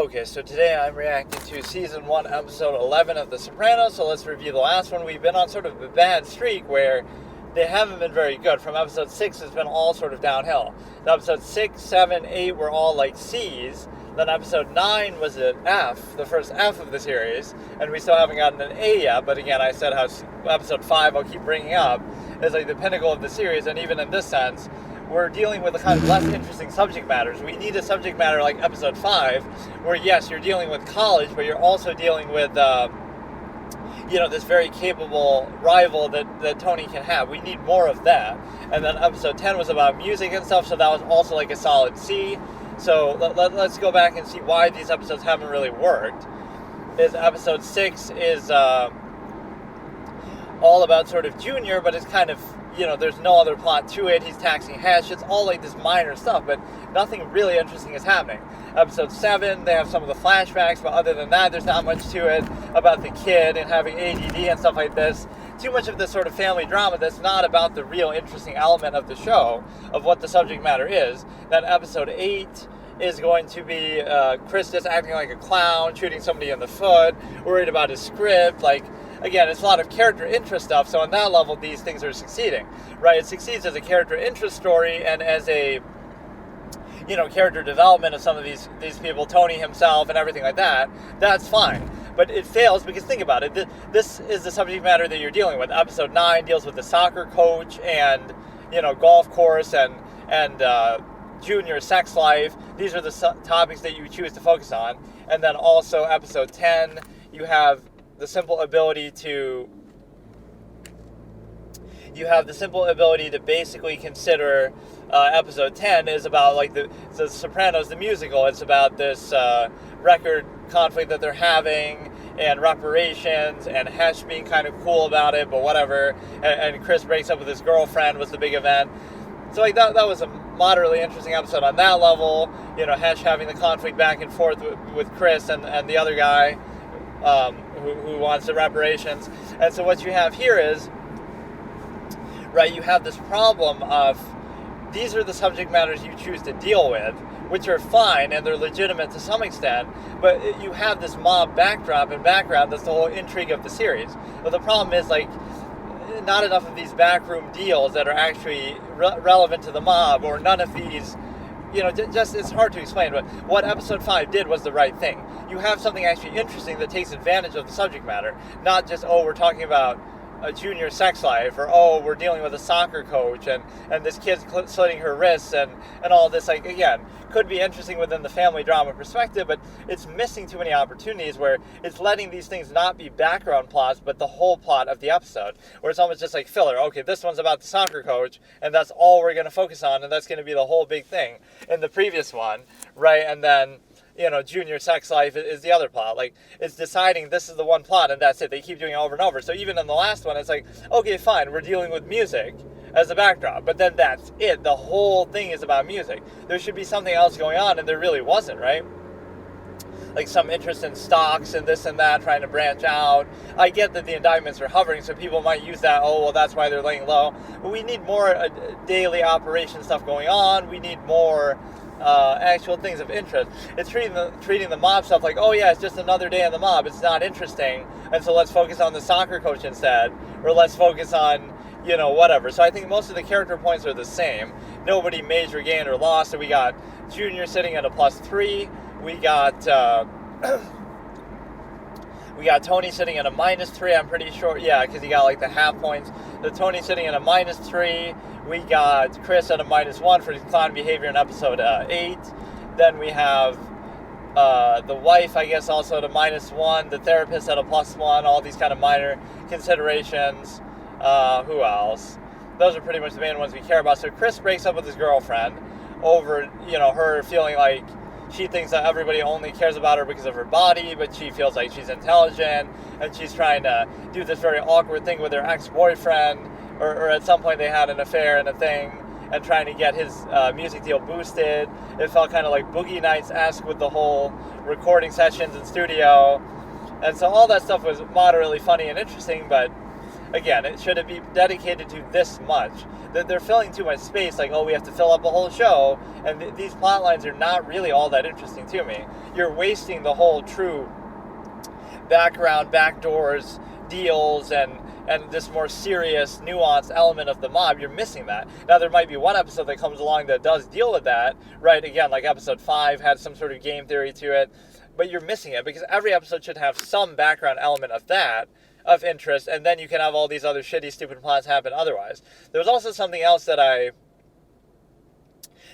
Okay, so today I'm reacting to Season 1, Episode 11 of The Sopranos, so let's review the last one. We've been on sort of a bad streak where they haven't been very good. From Episode 6, it's been all sort of downhill. The Episode 6, 7, 8 were all like C's. Then Episode 9 was an F, the first F of the series, and we still haven't gotten an A yet, but again, I said how Episode 5, I'll keep bringing up, is like the pinnacle of the series, and even in this sense, we're dealing with the kind of less interesting subject matters. We need a subject matter like Episode 5, where yes, you're dealing with college, but you're also dealing with, this very capable rival that Tony can have. We need more of that. And then Episode 10 was about music and stuff, so that was also like a solid C. So let's go back and see why these episodes haven't really worked. Episode 6 is all about sort of Junior, but it's kind of, there's no other plot to it. He's taxing Hesh. It's all like this minor stuff, but nothing really interesting is happening. Episode 7, they have some of the flashbacks, but other than that, there's not much to it about the kid and having ADD and stuff like this. Too much of this sort of family drama that's not about the real interesting element of the show, of what the subject matter is. Then Episode 8 is going to be Chris just acting like a clown, shooting somebody in the foot, worried about his script, Again, it's a lot of character interest stuff, so on that level, these things are succeeding, right? It succeeds as a character interest story and as a, character development of some of these people, Tony himself and everything like that. That's fine. But it fails because, think about it, this is the subject matter that you're dealing with. Episode 9 deals with the soccer coach and, golf course and Junior sex life. These are the topics that you choose to focus on. And then also Episode 10, you have the simple ability to basically consider Episode 10 is about the Sopranos, the musical. It's about this record conflict that they're having and reparations and Hesh being kind of cool about it, but whatever. And Chris breaks up with his girlfriend was the big event. So that was a moderately interesting episode on that level. Hesh having the conflict back and forth with Chris and the other guy. Who wants the reparations. And so what you have here is, right, you have this problem of these are the subject matters you choose to deal with, which are fine and they're legitimate to some extent, but you have this mob backdrop and background that's the whole intrigue of the series. But the problem is, not enough of these backroom deals that are actually relevant to the mob, or none of these, just it's hard to explain, but what Episode 5 did was the right thing. You have something actually interesting that takes advantage of the subject matter, not just, we're talking about a Junior sex life, or, we're dealing with a soccer coach, and this kid's slitting her wrists, and all this, again, could be interesting within the family drama perspective, but it's missing too many opportunities where it's letting these things not be background plots, but the whole plot of the episode, where it's almost just like filler. Okay, this one's about the soccer coach, and that's all we're going to focus on, and that's going to be the whole big thing in the previous one, right? And then, Junior sex life is the other plot. It's deciding this is the one plot, and that's it. They keep doing it over and over. So even in the last one, it's okay, fine, we're dealing with music as a backdrop, but then that's it. The whole thing is about music. There should be something else going on, and there really wasn't, right? Some interest in stocks and this and that, trying to branch out. I get that the indictments are hovering, so people might use that, that's why they're laying low. But we need more daily operation stuff going on. We need more actual things of interest. It's treating the mob stuff it's just another day in the mob. It's not interesting, and so let's focus on the soccer coach instead, or let's focus on, whatever. So I think most of the character points are the same. Nobody major gained or lost. So we got Junior sitting at a +3. We got Tony sitting at a -3, I'm pretty sure. Yeah, because he got the half points. The Tony sitting at a -3. We got Chris at a -1 for his clown behavior in Episode 8. Then we have the wife, I guess, also at a -1. The therapist at a +1. All these kind of minor considerations. Who else? Those are pretty much the main ones we care about. So Chris breaks up with his girlfriend over, her feeling like she thinks that everybody only cares about her because of her body, but she feels like she's intelligent, and she's trying to do this very awkward thing with her ex-boyfriend, or at some point they had an affair and a thing, and trying to get his music deal boosted. It felt kind of like Boogie Nights-esque with the whole recording sessions in studio, and so all that stuff was moderately funny and interesting, but again, should it be dedicated to this much? They're filling too much space, like, oh, we have to fill up a whole show, and these plot lines are not really all that interesting to me. You're wasting the whole true background, backdoors, deals, and this more serious, nuanced element of the mob. You're missing that. Now, there might be one episode that comes along that does deal with that, right? Again, like episode 5 had some sort of game theory to it, but you're missing it, because every episode should have some background element of that, of interest, and then you can have all these other shitty, stupid plots happen otherwise. There was also something else that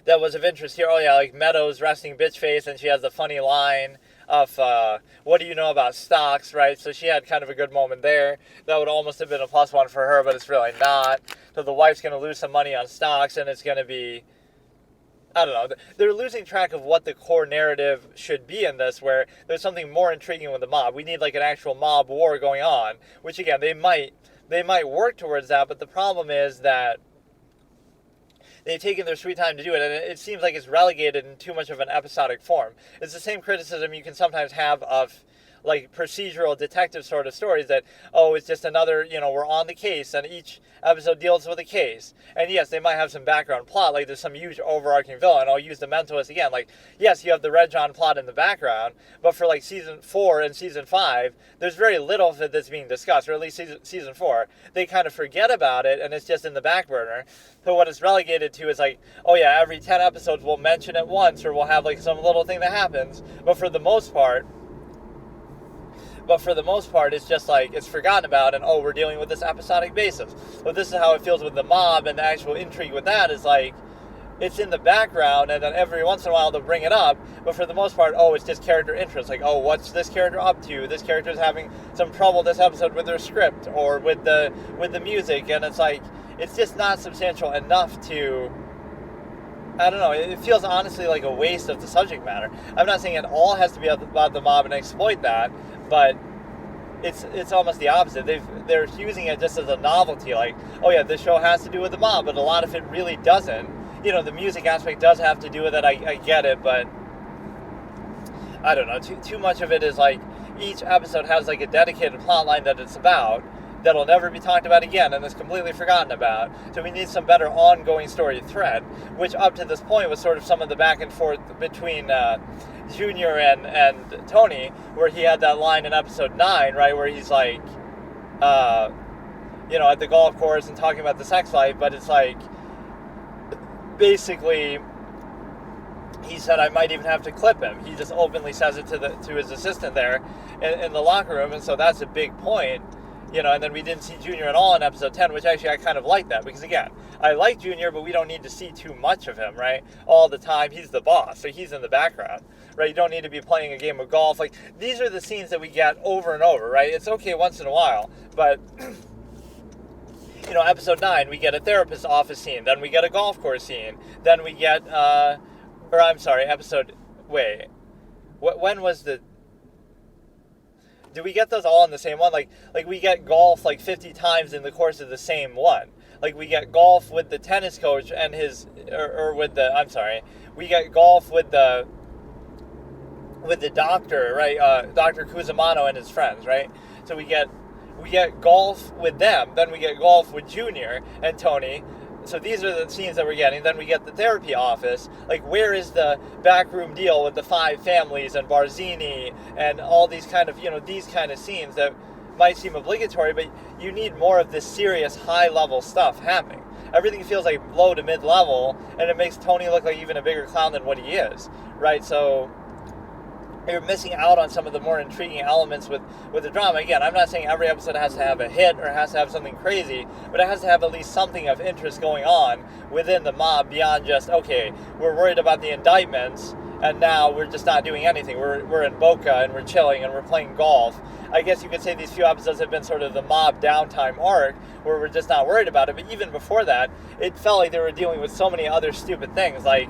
was of interest here. Oh yeah, like Meadows resting bitch face, and she has the funny line of, what do you know about stocks, right? So she had kind of a good moment there. That would almost have been a +1 for her, but it's really not. So the wife's going to lose some money on stocks, and it's going to be, I don't know. They're losing track of what the core narrative should be in this, where there's something more intriguing with the mob. We need like an actual mob war going on, which again, they might work towards that, but the problem is that they've taken their sweet time to do it, and it seems like it's relegated in too much of an episodic form. It's the same criticism you can sometimes have of like procedural detective sort of stories, that, oh, it's just another, we're on the case, and each episode deals with a case. And yes, they might have some background plot, like there's some huge overarching villain. I'll use The Mentalist again. Like, yes, you have the Red John plot in the background, but for like season 4 and season 5, there's very little of it that's being discussed, or at least season 4. They kind of forget about it, and it's just in the back burner. So what it's relegated to is like, oh yeah, every 10 episodes we'll mention it once, or we'll have like some little thing that happens, but for the most part, it's just like, it's forgotten about, and, oh, we're dealing with this episodic basis. But this is how it feels with the mob, and the actual intrigue with that is like, it's in the background, and then every once in a while they'll bring it up, but for the most part, oh, it's just character interest. Like, oh, what's this character up to? This character is having some trouble this episode with their script, or with the music, and it's like, it's just not substantial enough to, I don't know, it feels honestly like a waste of the subject matter. I'm not saying it all has to be about the mob and exploit that, but it's almost the opposite. They're using it just as a novelty, like, oh yeah, this show has to do with the mob, but a lot of it really doesn't. The music aspect does have to do with it, I get it, but I don't know, too much of it is like, each episode has like a dedicated plot line that it's about, that'll never be talked about again, and is completely forgotten about. So we need some better ongoing story thread, which up to this point was sort of some of the back and forth between Junior and Tony, where he had that line in episode 9, right, where he's like, at the golf course and talking about the sex life, but it's like, basically, he said, I might even have to clip him. He just openly says it to his assistant there in the locker room, and so that's a big point. And then we didn't see Junior at all in episode 10, which actually I kind of like that, because again, I like Junior, but we don't need to see too much of him, right? All the time. He's the boss, so he's in the background, right? You don't need to be playing a game of golf. Like, these are the scenes that we get over and over, right? It's okay once in a while, but episode 9, we get a therapist's office scene, then we get a golf course scene, then we get, when was the, do we get those all in the same one? Like we get golf like 50 times in the course of the same one. Like, we get golf with the tennis coach and we get golf with the doctor, right? Dr. Cusimano and his friends, right? So we get golf with them, then we get golf with Junior and Tony. So these are the scenes that we're getting. Then we get the therapy office. Like, where is the backroom deal with the 5 families and Barzini and all these kind of, these kind of scenes that might seem obligatory, but you need more of this serious high-level stuff happening. Everything feels like low to mid-level, and it makes Tony look like even a bigger clown than what he is, right? So you're missing out on some of the more intriguing elements with the drama. Again, I'm not saying every episode has to have a hit or has to have something crazy, but it has to have at least something of interest going on within the mob beyond just, okay, we're worried about the indictments, and now we're just not doing anything. We're in Boca, and we're chilling, and we're playing golf. I guess you could say these few episodes have been sort of the mob downtime arc, where we're just not worried about it, but even before that, it felt like they were dealing with so many other stupid things, like,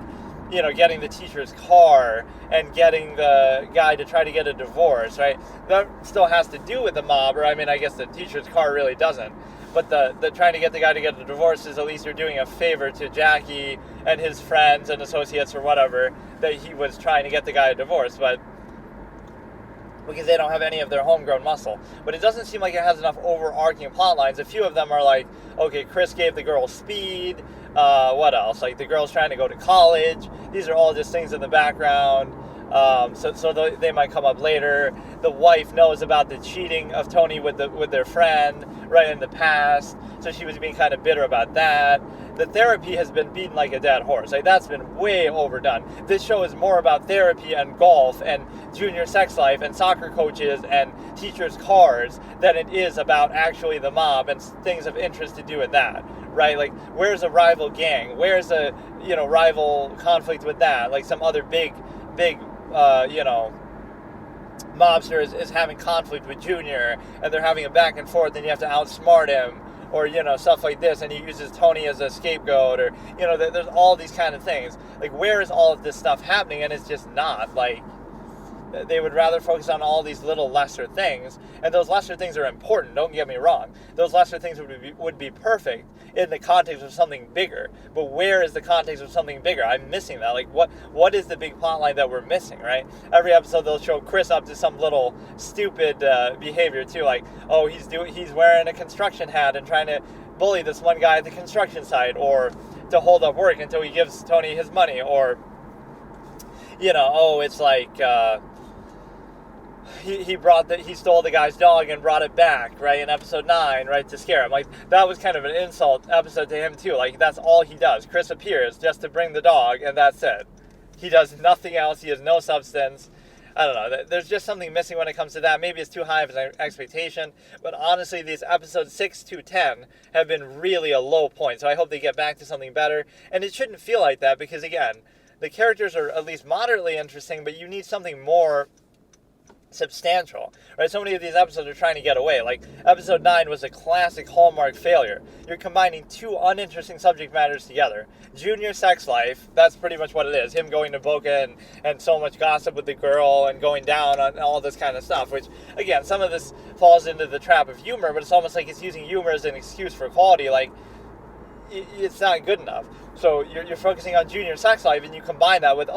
getting the teacher's car and getting the guy to try to get a divorce, right? That still has to do with the mob, or I guess the teacher's car really doesn't. But the trying to get the guy to get a divorce is at least you're doing a favor to Jackie and his friends and associates or whatever, that he was trying to get the guy a divorce. But because they don't have any of their homegrown muscle. But it doesn't seem like it has enough overarching plot lines. A few of them are like, okay, Chris gave the girl speed. What else? Like the girl's trying to go to college. These are all just things in the background. So they might come up later. The wife knows about the cheating of Tony with their friend right in the past, so she was being kind of bitter about that. The therapy has been beaten like a dead horse. Like that's been way overdone. This show is more about therapy and golf and junior sex life and soccer coaches and teachers' cars than it is about actually the mob and things of interest to do with that. Right? Like where's a rival gang? Where's a rival conflict with that? Like some other big mobster is having conflict with Junior, and they're having a back and forth, and you have to outsmart him, or stuff like this, and he uses Tony as a scapegoat, or there's all these kind of things. Like where is all of this stuff happening? And it's just not. Like they would rather focus on all these little lesser things, and those lesser things are important, don't get me wrong. Those lesser things would be perfect in the context of something bigger, but where is the context of something bigger? I'm missing that. Like what is the big plot line that we're missing, right? Every episode they'll show Chris up to some little stupid behavior too, like, oh, he's wearing a construction hat and trying to bully this one guy at the construction site, or to hold up work until he gives Tony his money, or it's like he stole the guy's dog and brought it back, right, in episode 9, right, to scare him. Like, that was kind of an insult episode to him, too. Like, that's all he does. Chris appears just to bring the dog, and that's it. He does nothing else. He has no substance. I don't know. There's just something missing when it comes to that. Maybe it's too high of an expectation, but honestly, these episodes 6 to 10 have been really a low point, so I hope they get back to something better. And it shouldn't feel like that, because, again, the characters are at least moderately interesting, but you need something more substantial, right? So many of these episodes are trying to get away. Like episode 9 was a classic Hallmark failure. You're combining two uninteresting subject matters together. Junior sex life, that's pretty much what it is. Him going to Boca and so much gossip with the girl and going down on all this kind of stuff, which, again, some of this falls into the trap of humor, but it's almost like it's using humor as an excuse for quality. Like, it's not good enough. So you're focusing on junior sex life, and you combine that with,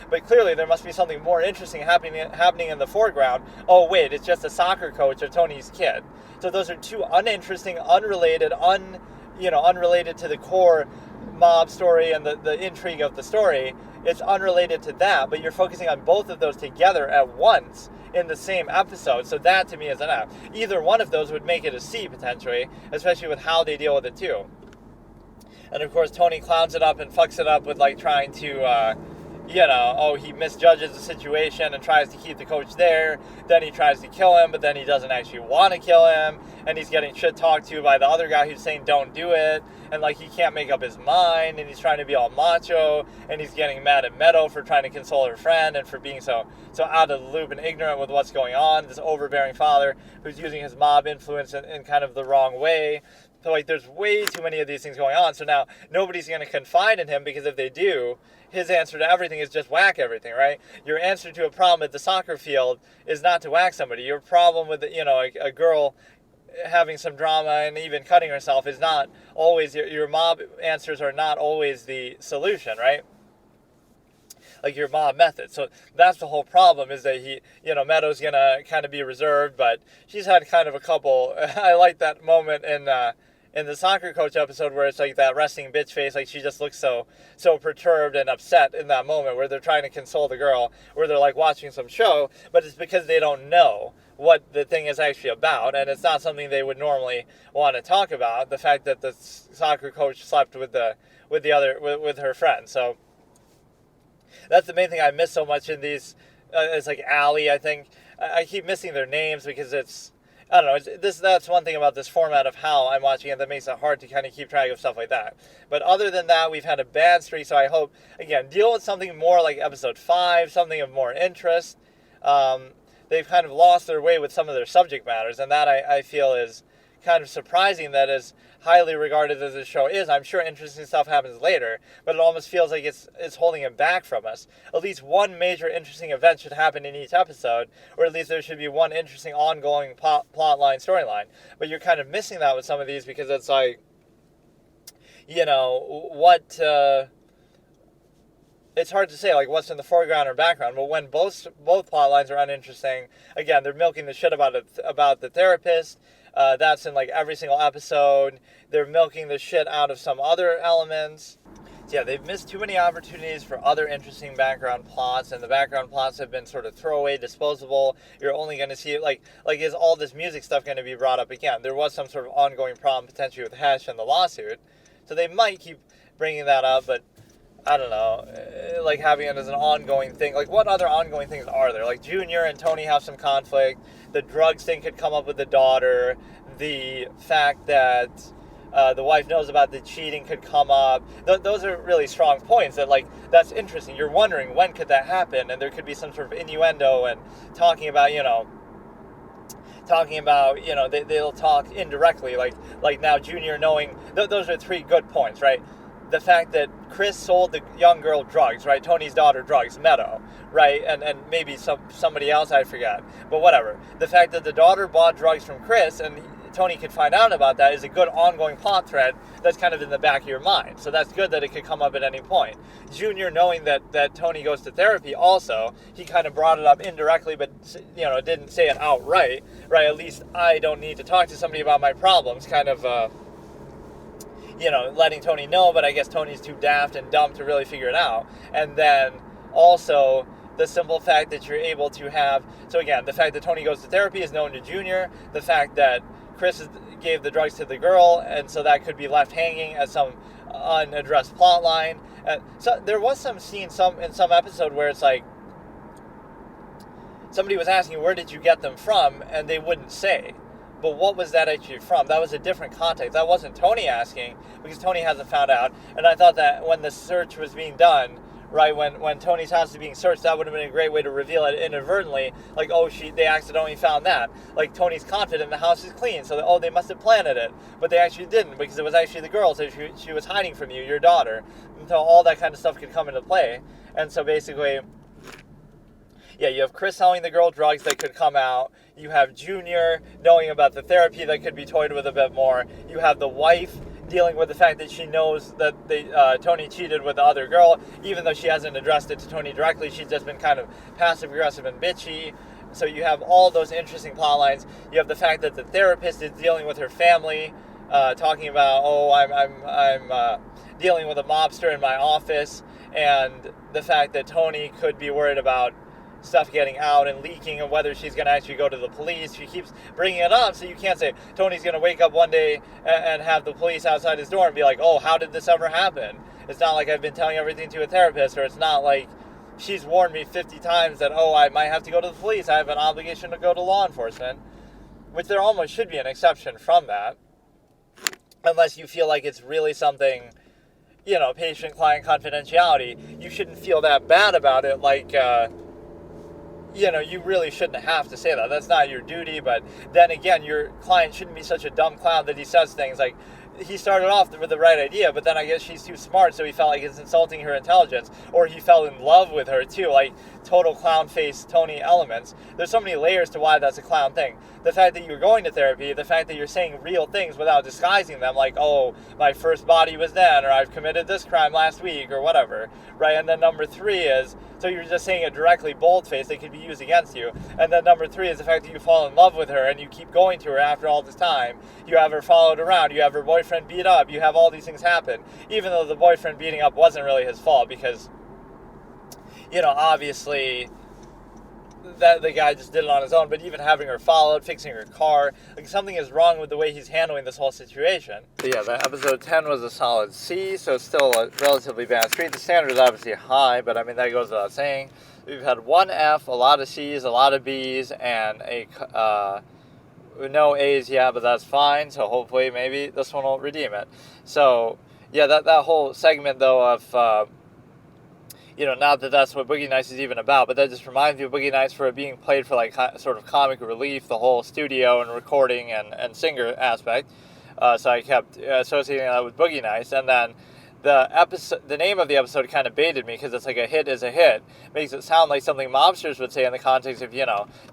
but clearly there must be something more interesting happening in the foreground. Oh, wait, it's just a soccer coach of Tony's kid. So those are two uninteresting, unrelated, unrelated to the core mob story and the intrigue of the story. It's unrelated to that, but you're focusing on both of those together at once in the same episode. So that, to me, is an F. Either one of those would make it a C, potentially, especially with how they deal with it, too. And of course, Tony clowns it up and fucks it up with like trying to, he misjudges the situation and tries to keep the coach there. Then he tries to kill him, but then he doesn't actually want to kill him. And he's getting shit talked to by the other guy who's saying don't do it. And like he can't make up his mind, and he's trying to be all macho. And he's getting mad at Meadow for trying to console her friend and for being so out of the loop and ignorant with what's going on. This overbearing father who's using his mob influence in kind of the wrong way. So, like, there's way too many of these things going on. So now nobody's going to confide in him, because if they do, his answer to everything is just whack everything, right? Your answer to a problem at the soccer field is not to whack somebody. Your problem with, a girl having some drama and even cutting herself is not always, your mob answers are not always the solution, right? Like your mob method. So that's the whole problem, is that Meadow's going to kind of be reserved, but she's had kind of a couple, I like that moment in the soccer coach episode where it's like that resting bitch face, like she just looks so perturbed and upset in that moment where they're trying to console the girl, where they're like watching some show, but it's because they don't know what the thing is actually about, and it's not something they would normally want to talk about, the fact that the soccer coach slept with her friend. So that's the main thing I miss so much in these. It's like Allie, I think. I keep missing their names because it's, I don't know, that's one thing about this format of how I'm watching it that makes it hard to kind of keep track of stuff like that. But other than that, we've had a bad streak, so I hope, again, deal with something more like episode 5, something of more interest. They've kind of lost their way with some of their subject matters, and that I feel is kind of surprising, that as highly regarded as this show is. I'm sure interesting stuff happens later, but it almost feels like it's holding it back from us. At least one major interesting event should happen in each episode, or at least there should be one interesting ongoing plot line, storyline. But you're kind of missing that with some of these, because it's like, it's hard to say, like, what's in the foreground or background. But when both plot lines are uninteresting, again, they're milking the shit about the therapist. That's in, like, every single episode. They're milking the shit out of some other elements. So, yeah, they've missed too many opportunities for other interesting background plots, and the background plots have been sort of throwaway, disposable. You're only going to see it, like, is all this music stuff going to be brought up again? There was some sort of ongoing problem, potentially, with Hesh and the lawsuit. So they might keep bringing that up, but I don't know, like, having it as an ongoing thing. Like, what other ongoing things are there? Like, Junior and Tony have some conflict. The drugs thing could come up with the daughter. The fact that the wife knows about the cheating could come up. Those are really strong points that, like, that's interesting. You're wondering, when could that happen? And there could be some sort of innuendo and talking about, they'll talk indirectly, like now Junior knowing, those are three good points, right? The fact that Chris sold the young girl drugs, right? Tony's daughter drugs, Meadow, right? And maybe somebody else, I forget. But whatever. The fact that the daughter bought drugs from Chris and Tony could find out about that is a good ongoing plot thread that's kind of in the back of your mind. So that's good that it could come up at any point. Junior knowing that Tony goes to therapy also, he kind of brought it up indirectly, but, didn't say it outright, right? At least I don't need to talk to somebody about my problems, kind of, letting Tony know, but I guess Tony's too daft and dumb to really figure it out. And then also the simple fact that you're able to have, so again, the fact that Tony goes to therapy is known to Junior, the fact that Chris gave the drugs to the girl, and so that could be left hanging as some unaddressed plot line. So there was some scene in some episode where it's like somebody was asking, where did you get them from? And they wouldn't say. But what was that actually from? That was a different context. That wasn't Tony asking, because Tony hasn't found out. And I thought that when the search was being done, right, when Tony's house is being searched, that would have been a great way to reveal it inadvertently. Like, they accidentally found that. Like, Tony's confident the house is clean, so they must have planted it. But they actually didn't, because it was actually the girl, so she was hiding from you, your daughter. And so all that kind of stuff could come into play. And so basically, yeah, you have Chris selling the girl drugs that could come out. You have Junior knowing about the therapy that could be toyed with a bit more. You have the wife dealing with the fact that she knows that Tony cheated with the other girl, even though she hasn't addressed it to Tony directly. She's just been kind of passive-aggressive and bitchy. So you have all those interesting plot lines. You have the fact that the therapist is dealing with her family, talking about, I'm dealing with a mobster in my office, and the fact that Tony could be worried about stuff getting out and leaking and whether she's going to actually go to the police. She keeps bringing it up, so you can't say Tony's going to wake up one day and have the police outside his door and be like, oh, how did this ever happen? It's not like I've been telling everything to a therapist, or it's not like she's warned me 50 times that, I might have to go to the police. I have an obligation to go to law enforcement, which there almost should be an exception from that, unless you feel like it's really something, patient-client confidentiality. You shouldn't feel that bad about it, like, you really shouldn't have to say that. That's not your duty, but then again, your client shouldn't be such a dumb clown that he says things like, he started off with the right idea, but then I guess she's too smart, so he felt like it's insulting her intelligence, or he fell in love with her too, like total clown face Tony elements. There's so many layers to why that's a clown thing. The fact that you're going to therapy, the fact that you're saying real things without disguising them, like, my first body was then, or I've committed this crime last week, or whatever, right? And then number 3 is, so you're just saying it directly, bold-faced, they could be used against you. And then number 3 is the fact that you fall in love with her, and you keep going to her after all this time. You have her followed around, you have her boyfriend beat up, you have all these things happen, even though the boyfriend beating up wasn't really his fault, because, obviously, that the guy just did it on his own. But even having her followed, fixing her car, like, something is wrong with the way he's handling this whole situation. So yeah, that episode 10 was a solid C, so it's still a relatively bad streak. The standard is obviously high, but I mean, that goes without saying. We've had 1 F, a lot of C's, a lot of B's, and no A's yet, but that's fine. So hopefully, maybe this one will redeem it. So yeah, that whole segment though of not that that's what Boogie Nights is even about, but that just reminds me of Boogie Nights for it being played for, like, sort of comic relief, the whole studio and recording and singer aspect. So I kept associating that with Boogie Nights. And then the name of the episode kind of baited me, because it's like, a hit is a hit. Makes it sound like something mobsters would say in the context of,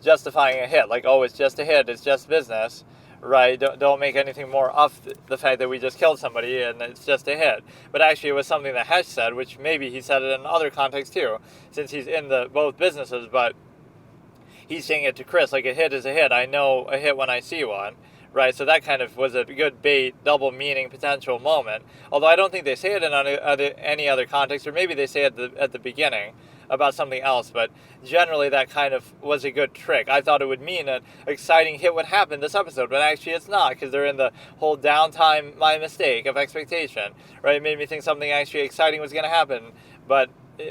justifying a hit. Like, it's just a hit, it's just business, right? Don't make anything more of the fact that we just killed somebody and it's just a hit. But actually it was something that Hesh said, which maybe he said it in other contexts too, since he's in both businesses, but he's saying it to Chris, like, a hit is a hit. I know a hit when I see one, right? So that kind of was a good bait, double meaning potential moment. Although I don't think they say it in any other context, or maybe they say it at the beginning about something else, but generally that kind of was a good trick. I thought it would mean an exciting hit would happen this episode, but actually it's not, because they're in the whole downtime, my mistake of expectation, right? It made me think something actually exciting was going to happen, but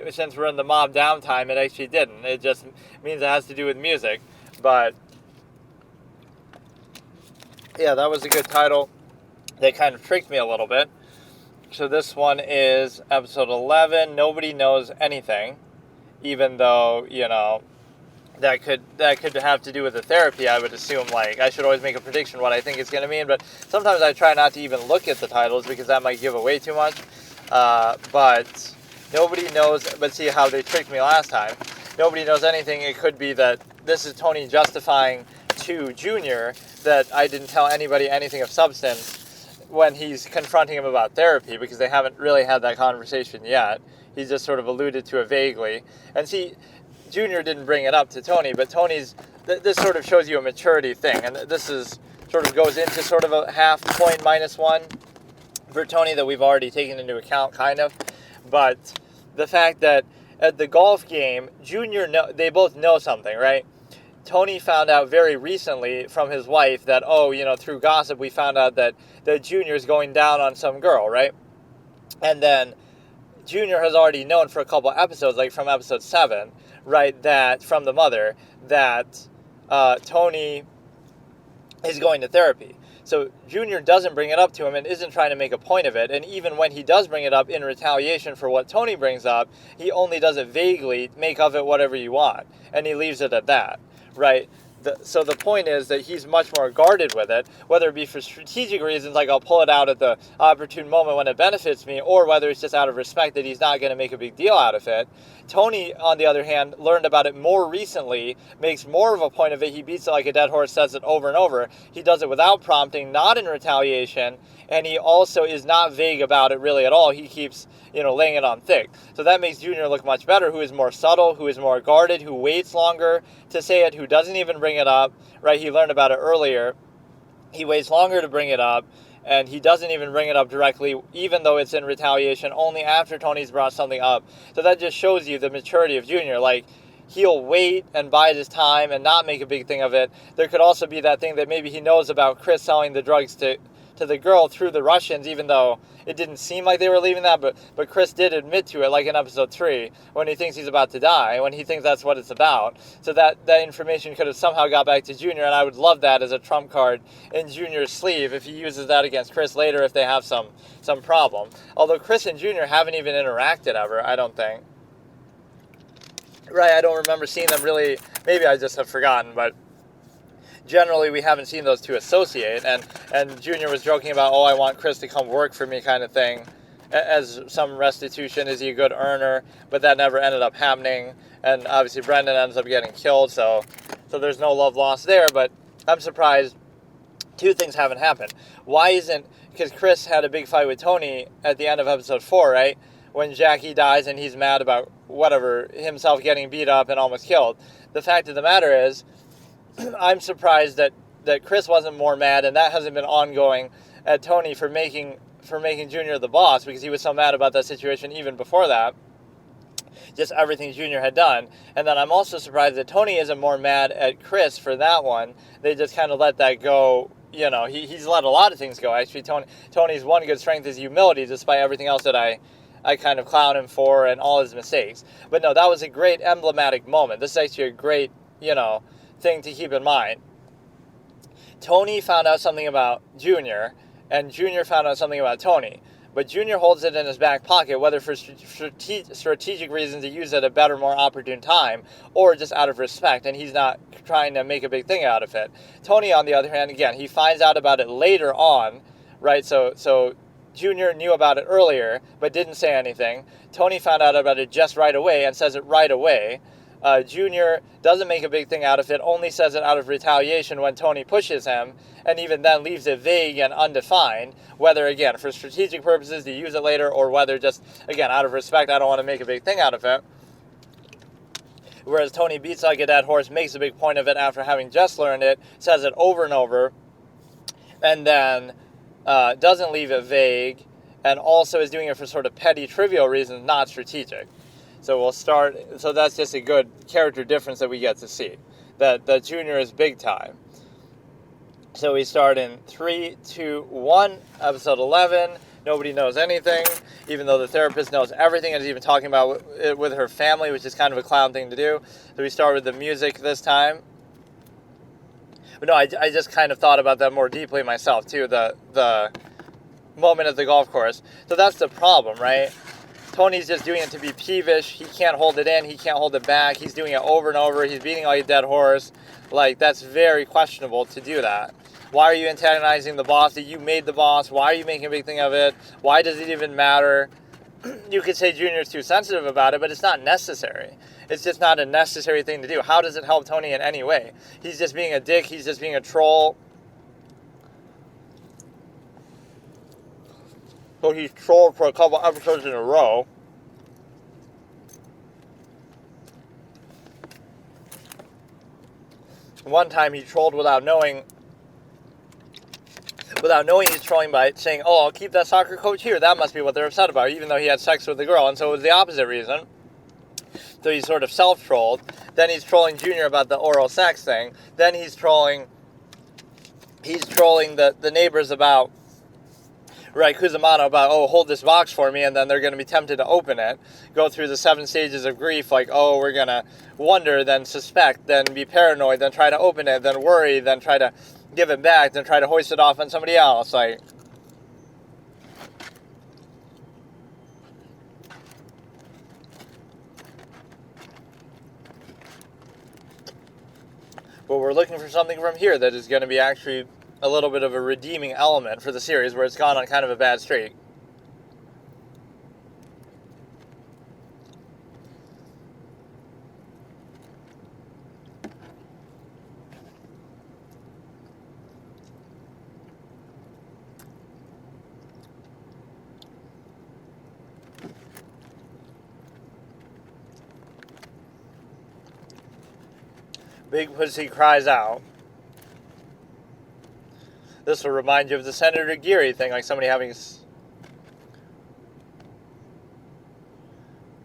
since we're in the mob downtime, it actually didn't. It just means it has to do with music. But yeah, that was a good title. They kind of tricked me a little bit. So this one is episode 11, Nobody Knows Anything. Even though, that could have to do with the therapy, I would assume. Like, I should always make a prediction what I think it's going to mean, but sometimes I try not to even look at the titles because that might give away too much. But nobody knows, but see how they tricked me last time. Nobody knows anything. It could be that this is Tony justifying to Junior that I didn't tell anybody anything of substance when he's confronting him about therapy, because they haven't really had that conversation yet. He just sort of alluded to it vaguely. And see, Junior didn't bring it up to Tony, but Tony's, this sort of shows you a maturity thing. And this is sort of goes into sort of a half point -1 for Tony that we've already taken into account, kind of. But the fact that at the golf game, Junior, they both know something, right? Tony found out very recently from his wife that, through gossip, we found out that Junior's going down on some girl, right? And then Junior has already known for a couple episodes, like from episode 7, right, that from the mother, that Tony is going to therapy. So Junior doesn't bring it up to him and isn't trying to make a point of it. And even when he does bring it up in retaliation for what Tony brings up, he only does it vaguely, make of it whatever you want. And he leaves it at that, right? So the point is that he's much more guarded with it, whether it be for strategic reasons, like I'll pull it out at the opportune moment when it benefits me, or whether it's just out of respect that he's not going to make a big deal out of it. Tony, on the other hand, learned about it more recently, makes more of a point of it. He beats it like a dead horse, says it over and over. He does it without prompting, not in retaliation, and he also is not vague about it really at all. He keeps, laying it on thick. So that makes Junior look much better, who is more subtle, who is more guarded, who waits longer to say it, who doesn't even bring it up, right? He learned about it earlier. He waits longer to bring it up, and he doesn't even bring it up directly, even though it's in retaliation, only after Tony's brought something up. So that just shows you the maturity of Junior. Like, he'll wait and bide his time and not make a big thing of it. There could also be that thing that maybe he knows about Chris selling the drugs to the girl through the Russians, even though it didn't seem like they were leaving that, but Chris did admit to it, like in episode 3, when he thinks he's about to die, when he thinks that's what it's about. So that information could have somehow got back to Junior, and I would love that as a trump card in Junior's sleeve if he uses that against Chris later if they have some problem. Although Chris and Junior haven't even interacted ever, I don't think. Right, I don't remember seeing them really. Maybe I just have forgotten, but generally we haven't seen those two associate, and Junior was joking about, I want Chris to come work for me kind of thing, as some restitution. Is he a good earner? But that never ended up happening, and obviously Brendan ends up getting killed, so there's no love lost there. But I'm surprised two things haven't happened. Why isn't, because Chris had a big fight with Tony at the end of episode 4, right? When Jackie dies and he's mad about whatever, himself getting beat up and almost killed. The fact of the matter is, I'm surprised that Chris wasn't more mad, and that hasn't been ongoing at Tony for making Junior the boss, because he was so mad about that situation even before that. Just everything Junior had done. And then I'm also surprised that Tony isn't more mad at Chris for that one. They just kind of let that go. He's let a lot of things go. Actually, Tony's one good strength is humility, despite everything else that I kind of clown him for and all his mistakes. But no, that was a great emblematic moment. This is actually a great, thing to keep in mind. Tony found out something about Junior, and Junior found out something about Tony. But Junior holds it in his back pocket, whether for strategic reasons to use it at a better, more opportune time, or just out of respect, and he's not trying to make a big thing out of it. Tony, on the other hand, again, he finds out about it later on, right? So Junior knew about it earlier, but didn't say anything. Tony found out about it just right away and says it right away. Junior doesn't make a big thing out of it, only says it out of retaliation when Tony pushes him, and even then leaves it vague and undefined, whether, again, for strategic purposes to use it later, or whether just, again, out of respect, I don't want to make a big thing out of it. Whereas Tony beats like a dead horse, makes a big point of it after having just learned it, says it over and over, and then doesn't leave it vague, and also is doing it for sort of petty, trivial reasons, not strategic. So we'll start, so that's just a good character difference that we get to see. That Junior is big time. So we start in 3, 2, 1, episode 11. Nobody knows anything, even though the therapist knows everything and is even talking about it with her family, which is kind of a clown thing to do. So we start with the music this time. But no, I just kind of thought about that more deeply myself, too, the moment at the golf course. So that's the problem, right? Tony's just doing it to be peevish. He can't hold it in. He can't hold it back. He's doing it over and over. He's beating like a dead horse. Like, that's very questionable to do that. Why are you antagonizing the boss that you made the boss? Why are you making a big thing of it? Why does it even matter? You could say Junior's too sensitive about it, but it's not necessary. It's just not a necessary thing to do. How does it help Tony in any way? He's just being a dick. He's just being a troll. So he's trolled for a couple episodes in a row. One time he trolled without knowing he's trolling by saying, oh, I'll keep that soccer coach here. That must be what they're upset about, even though he had sex with the girl. And so it was the opposite reason. So he's sort of self-trolled. Then he's trolling Junior about the oral sex thing. Then he's trolling the neighbors about, right, Cusimano about, oh, hold this box for me, and then they're going to be tempted to open it, go through the 7 stages of grief, like, oh, we're going to wonder, then suspect, then be paranoid, then try to open it, then worry, then try to give it back, then try to hoist it off on somebody else, like. But we're looking for something from here that is going to be actually a little bit of a redeeming element for the series where it's gone on kind of a bad streak. Big Pussy cries out. This will remind you of the Senator Geary thing, like somebody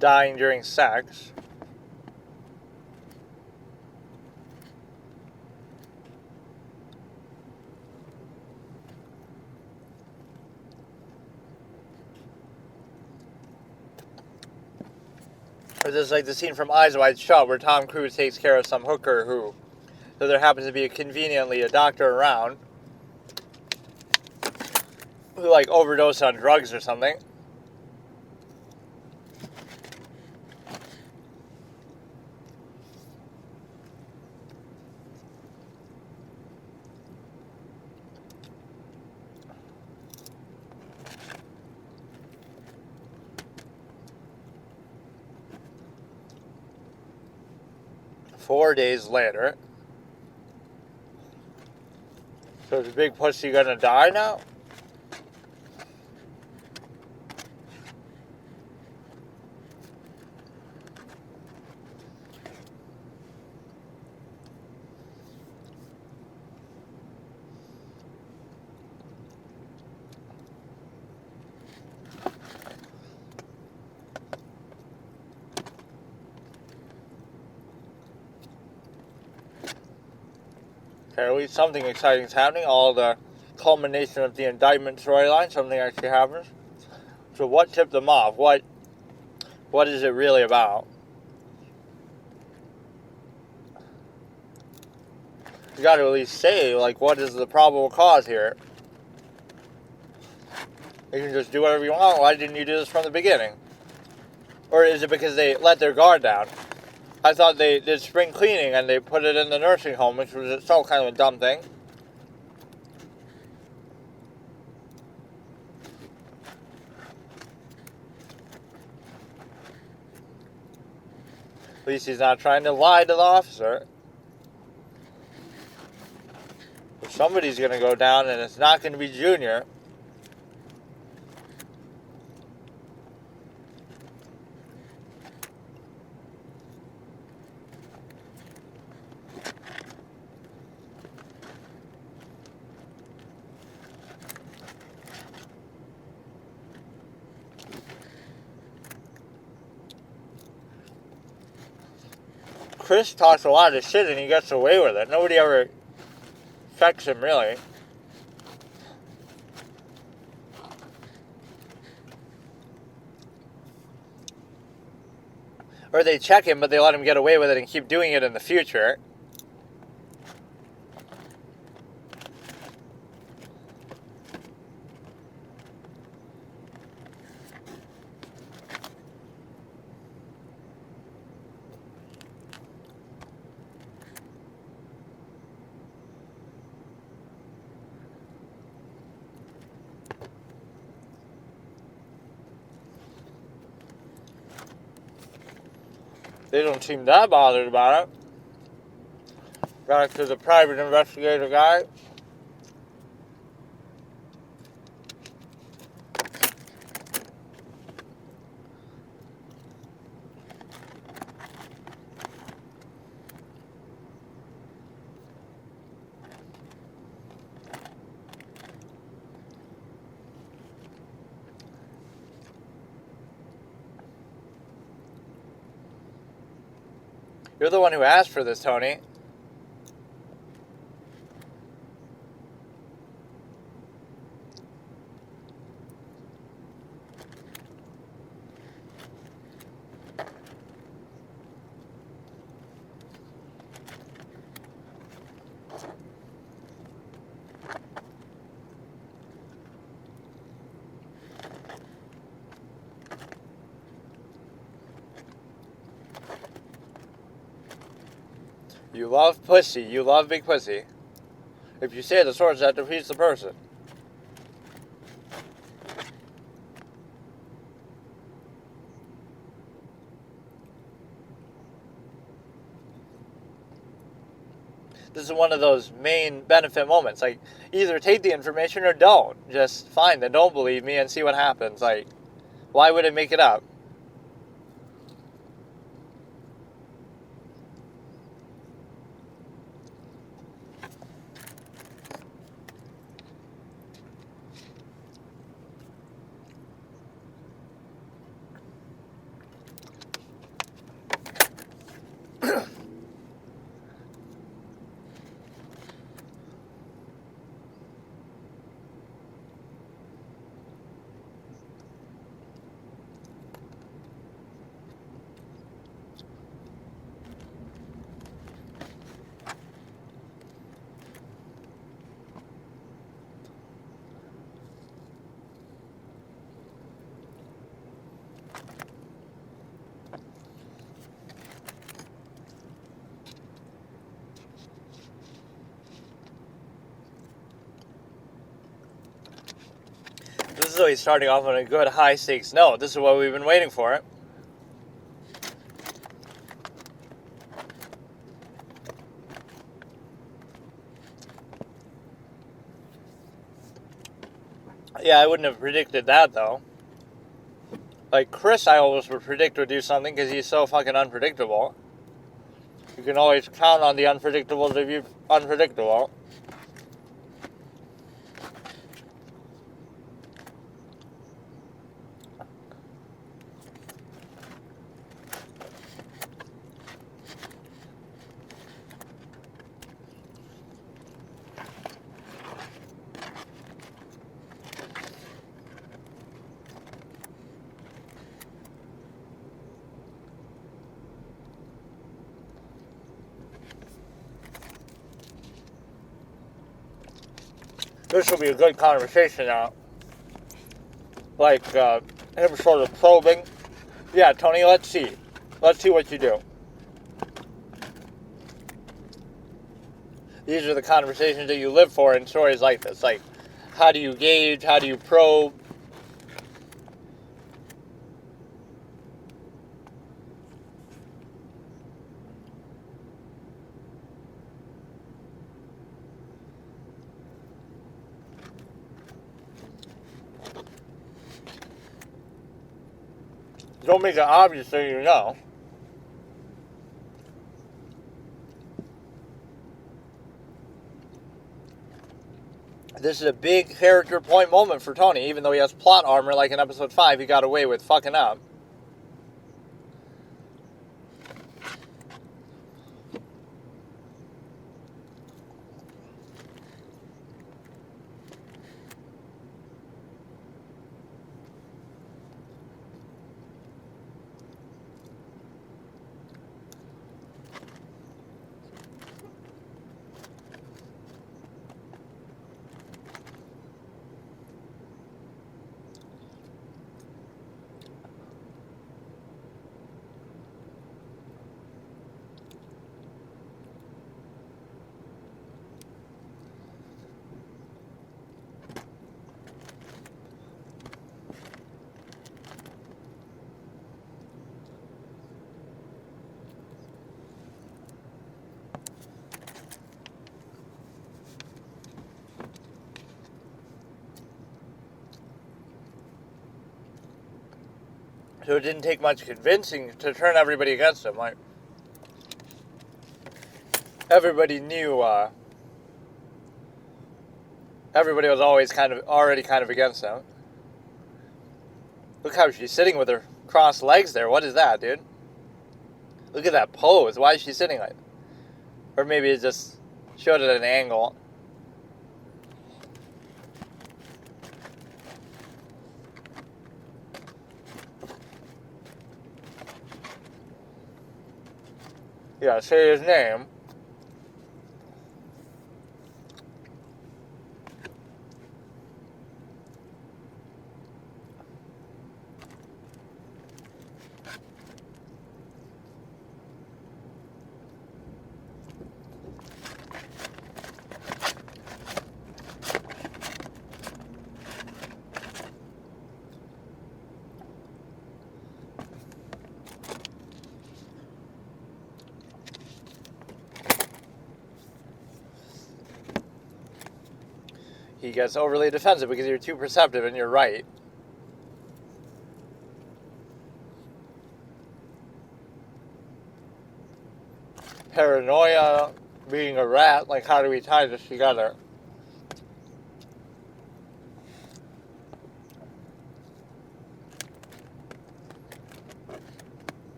dying during sex. Or this is like the scene from Eyes Wide Shut where Tom Cruise takes care of some hooker who, so there happens to be conveniently a doctor around, who like overdosed on drugs or something. Four days later. So is Big Pussy gonna die now? Okay, at least something exciting is happening. All the culmination of the indictment storyline, something actually happens. So what tipped them off? What is it really about? You got to at least say, like, what is the probable cause here? You can just do whatever you want. Why didn't you do this from the beginning? Or is it because they let their guard down? I thought they did spring cleaning and they put it in the nursing home, which was itself kind of a dumb thing. least he's not trying to lie to the officer. But somebody's going to go down, and it's not going to be Junior. Chris talks a lot of shit and he gets away with it. Nobody ever checks him, really. Or they check him, but they let him get away with it and keep doing it in the future. They don't seem that bothered about it. Back to the private investigator guy. You're the one who asked for this, Tony. You love pussy. You love big pussy. If you say the source, that defeats the person. This is one of those main benefit moments. Like, either take the information or don't. Just fine, then don't believe me and see what happens. Like, why would it make it up? This is always starting off on a good high-stakes note. This is what we've been waiting for. Yeah, I wouldn't have predicted that, though. Like, Chris, I always would predict would do something because he's so fucking unpredictable. You can always count on the unpredictable to be unpredictable. This will be a good conversation now. Like, him sort of probing. Yeah, Tony, let's see. Let's see what you do. These are the conversations that you live for in stories like this. Like, how do you gauge? How do you probe? Don't make it obvious so you know. This is a big character point moment for Tony, even though he has plot armor like in episode 5 he got away with fucking up. So it didn't take much convincing to turn everybody against him. Like, everybody knew, everybody was always already kind of against him. Look how she's sitting with her crossed legs there. What is that, dude? Look at that pose. Why is she sitting like that? Or maybe it just showed it at an angle. Yeah, say his name. He gets overly defensive because you're too perceptive, and you're right. Paranoia, being a rat, like how do we tie this together?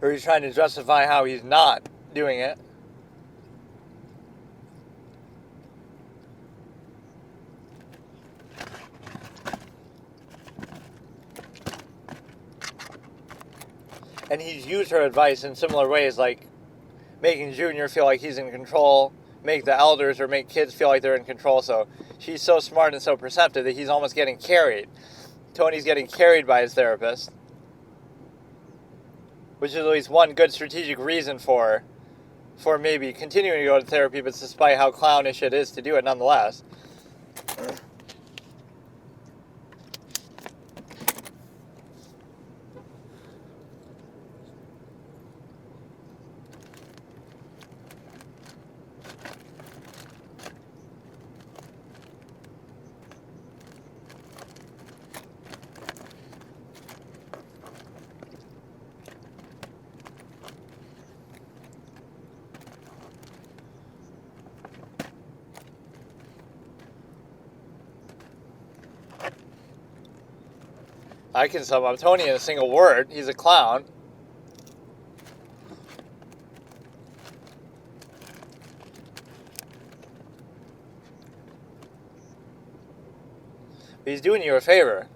Or he's trying to justify how he's not doing it. And he's used her advice in similar ways, like making Junior feel like he's in control, make the elders or make kids feel like they're in control. So she's so smart and so perceptive that he's almost getting carried. Tony's getting carried by his therapist, which is at least one good strategic reason for maybe continuing to go to therapy, but despite how clownish it is to do it nonetheless. I can sum up Tony in a single word. He's a clown. But he's doing you a favor.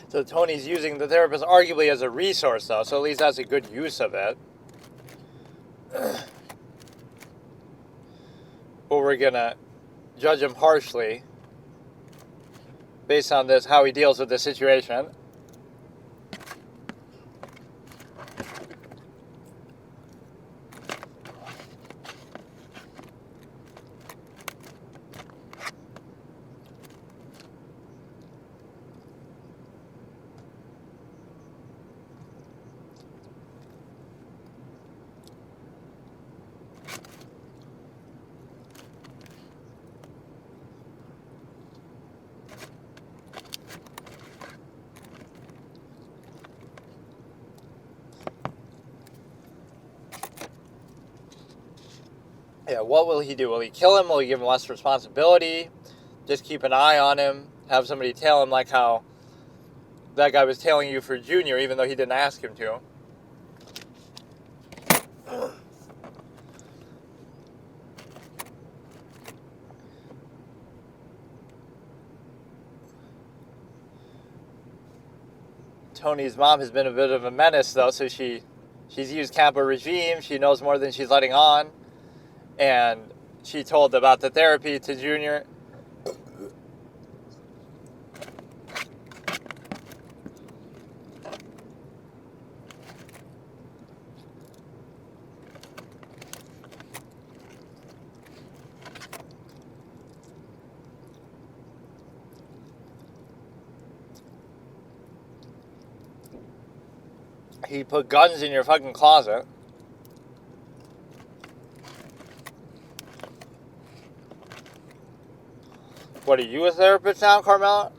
So Tony's using the therapist arguably as a resource, though, so at least that's a good use of it. But we're going to judge him harshly based on this, how he deals with the situation. Yeah, what will he do? Will he kill him? Will he give him less responsibility? Just keep an eye on him? Have somebody tail him like how that guy was tailing you for Junior, even though he didn't ask him to? Tony's mom has been a bit of a menace, though, so she's used Campo regime. She knows more than she's letting on. And she told about the therapy to Junior. He put guns in your fucking closet. What, are you a therapist now, Carmela?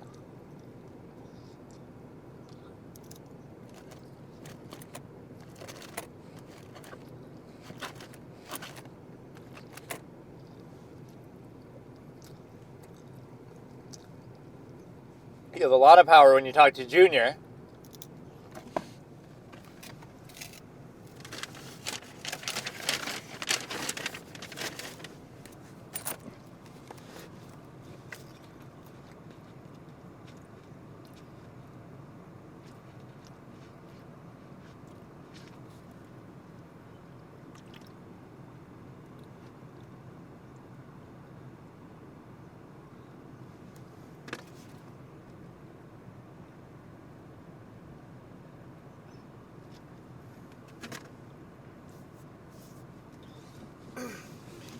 You have a lot of power when you talk to Junior.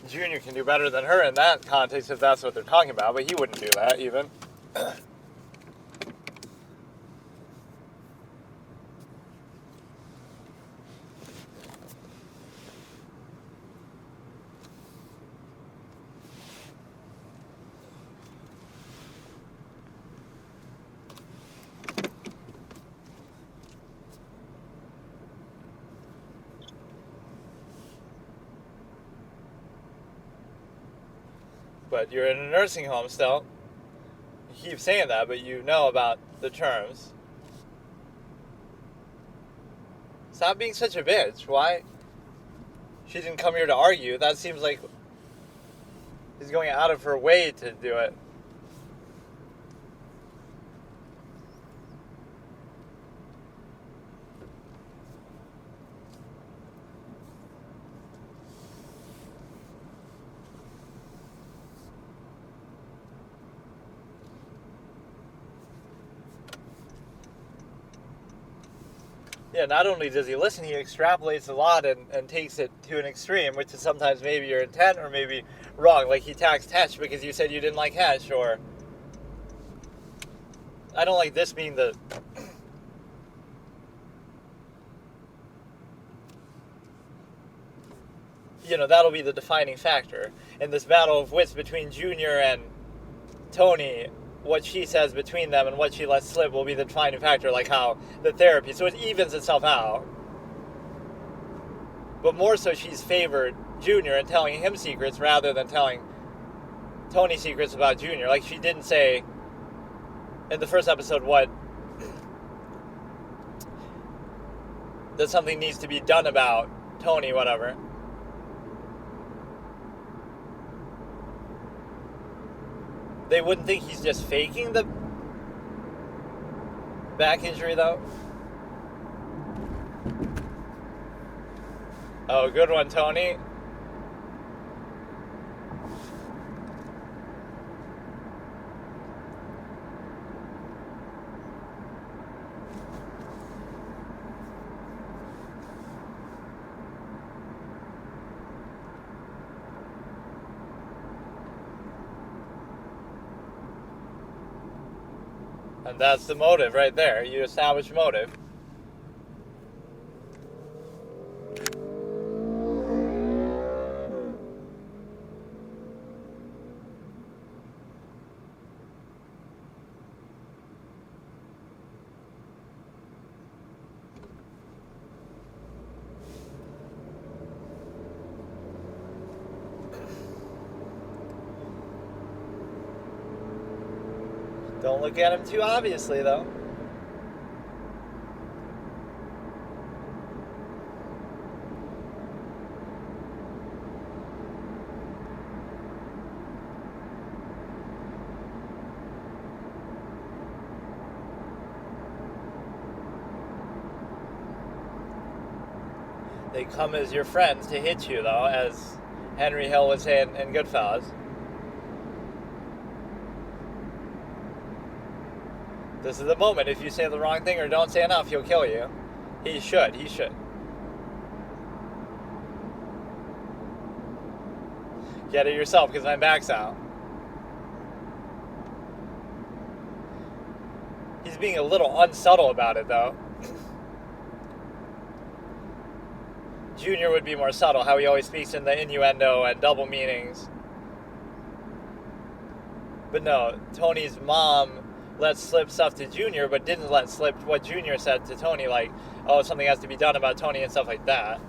Junior can do better than her in that context if that's what they're talking about, but he wouldn't do that even. But you're in a nursing home still. You keep saying that, but you know about the terms. Stop being such a bitch. Why? She didn't come here to argue. That seems like she's going out of her way to do it. Yeah, not only does he listen, he extrapolates a lot and takes it to an extreme, which is sometimes maybe your intent or maybe wrong. Like he taxed Hesh because you said you didn't like Hesh, or I don't like this being the... You know, that'll be the defining factor. In this battle of wits between Junior and Tony, what she says between them and what she lets slip will be the defining factor, like how the therapy, so it evens itself out. But more so, she's favored Junior and telling him secrets rather than telling Tony secrets about Junior. Like she didn't say in the first episode that something needs to be done about Tony, whatever. They wouldn't think he's just faking the... Back injury, though? Oh, good one, Tony. And that's the motive right there. You establish motive. Don't look at him too obviously, though. They come as your friends to hit you, though, as Henry Hill was saying in Goodfellas. This is the moment. If you say the wrong thing or don't say enough, he'll kill you. He should. Get it yourself, because my back's out. He's being a little unsubtle about it, though. Junior would be more subtle, how he always speaks in the innuendo and double meanings. But no, Tony's mom let slip stuff to Junior, but didn't let slip what Junior said to Tony, like, oh, something has to be done about Tony and stuff like that.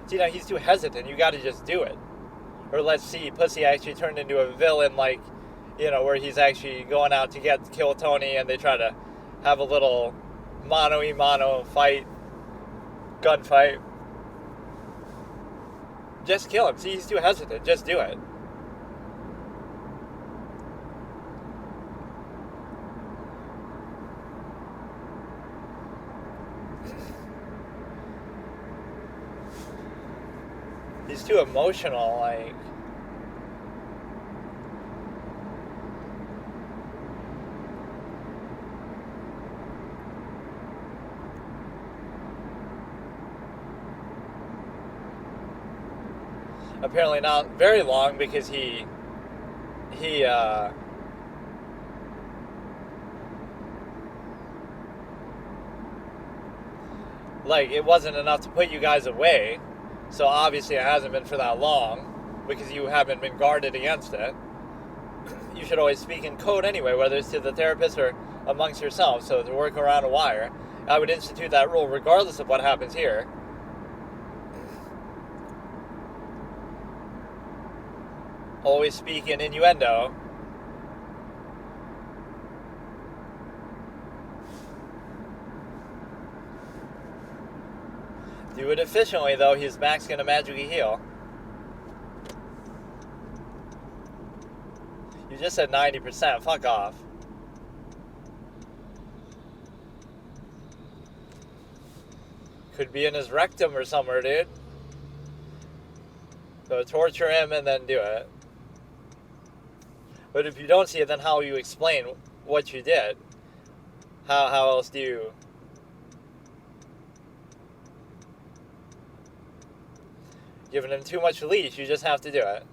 So, he's too hesitant. You gotta just do it. Or let's see, Pussy actually turned into a villain, like, where he's actually going out to kill Tony, and they try to have a little mano-a-mano fight, gunfight. Just kill him. See, he's too hesitant. Just do it. He's too emotional, like... Apparently not very long, because he like, it wasn't enough to put you guys away. So obviously it hasn't been for that long, because you haven't been guarded against it. You should always speak in code anyway, whether it's to the therapist or amongst yourselves. So to work around a wire, I would institute that rule regardless of what happens here. Always speak in innuendo. Do it efficiently, though. His back's going to magically heal. You just said 90%. Fuck off. Could be in his rectum or somewhere, dude. So torture him and then do it. But if you don't see it, then how will you explain what you did? How else do you... Giving him too much leash, you just have to do it.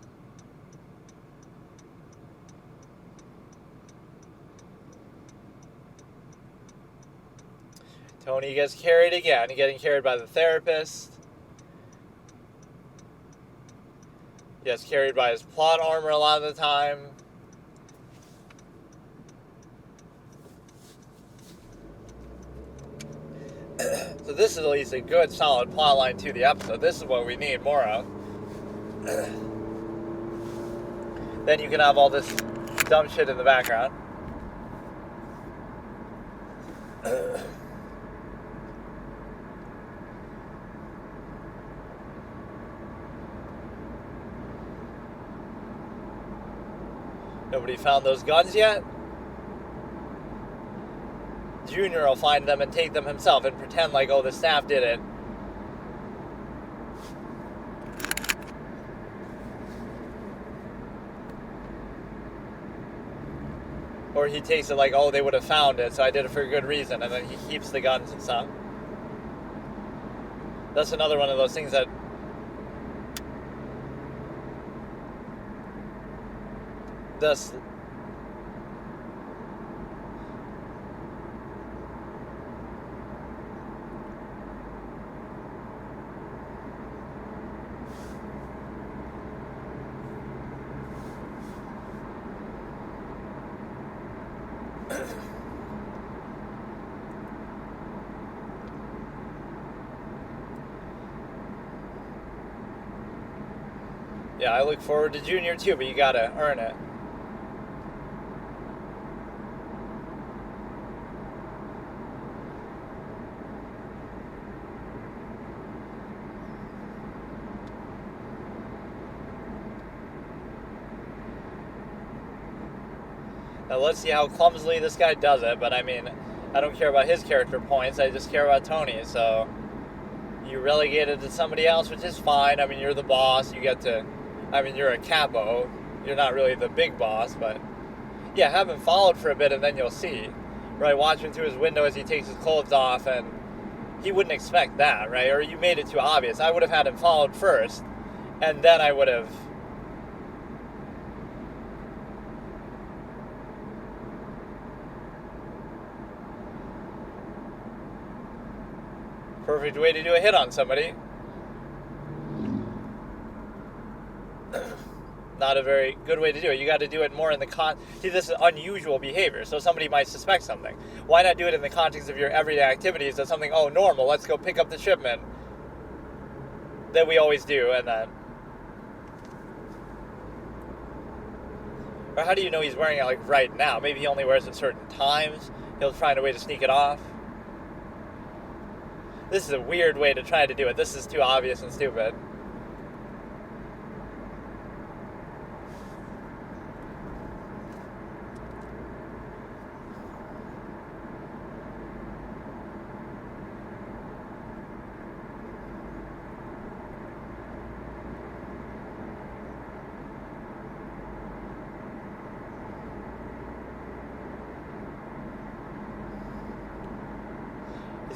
Tony gets carried again, getting carried by the therapist. He gets carried by his plot armor a lot of the time. So this is at least a good, solid plot line to the episode. This is what we need more of. Then you can have all this dumb shit in the background. Nobody found those guns yet? Junior will find them and take them himself and pretend like, oh, the staff did it. Or he takes it like, oh, they would have found it, so I did it for a good reason, and then he keeps the guns and stuff. That's another one of those things that does. Yeah, I look forward to Junior too, but you gotta earn it. Now let's see how clumsily this guy does it, but I mean, I don't care about his character points, I just care about Tony, so you relegated to somebody else, which is fine. I mean, you're the boss, you get to, I mean, you're a capo, you're not really the big boss, but yeah, have him followed for a bit and then you'll see, right? Watch him through his window as he takes his clothes off, and he wouldn't expect that, right? Or you made it too obvious. I would have had him followed first, and then I would have perfect way to do a hit on somebody. Not a very good way to do it. You got to do it more in the see, this is unusual behavior, so somebody might suspect something. Why not do it in the context of your everyday activities as something, oh, normal, let's go pick up the shipment that we always do, and then... Or how do you know he's wearing it, like, right now? Maybe he only wears it certain times. He'll find a way to sneak it off. This is a weird way to try to do it. This is too obvious and stupid.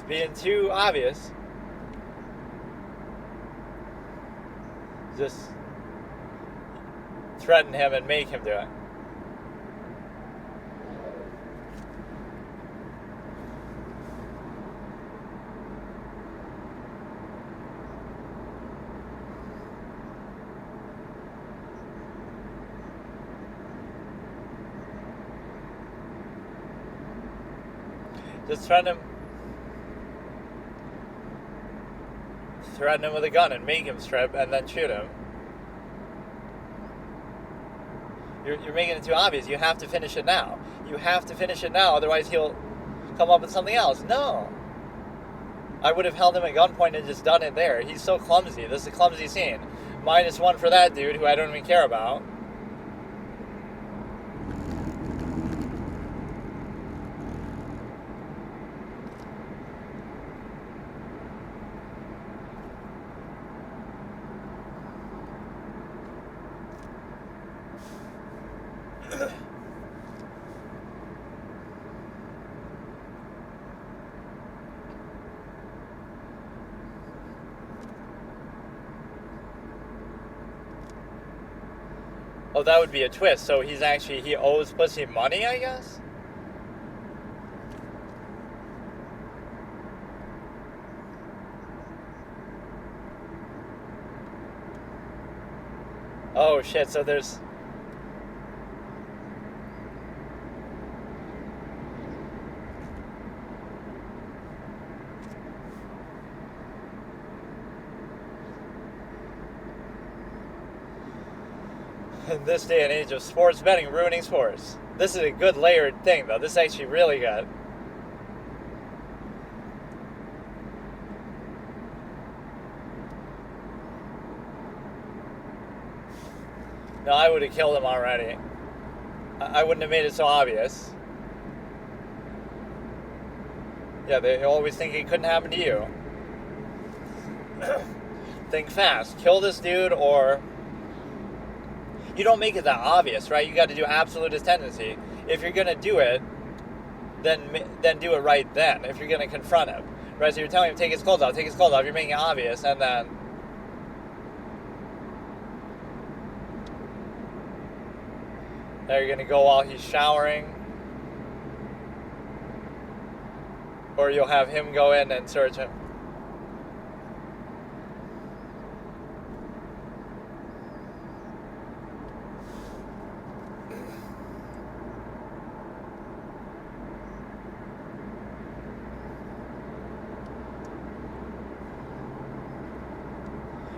Being too obvious. Just threaten him and make him do it. Just threaten him with a gun and make him strip and then shoot him. You're making it too obvious. You have to finish it now. You have to finish it now, otherwise he'll come up with something else. No. I would have held him at gunpoint and just done it there. He's so clumsy. This is a clumsy scene. -1 for that dude who I don't even care about. Oh, that would be a twist. So he owes Pussy money, I guess? Oh shit, so there's... In this day and age of sports betting ruining sports. This is a good layered thing, though. This is actually really good. No, I would have killed him already. I wouldn't have made it so obvious. Yeah, they always think it couldn't happen to you. Think fast. Kill this dude, or you don't make it that obvious, right? You got to do absolutist tendency. If you're gonna do it, then do it right then. If you're gonna confront him, right? So you're telling him take his clothes off, take his clothes off. You're making it obvious, and then now you're gonna go while he's showering, or you'll have him go in and search him.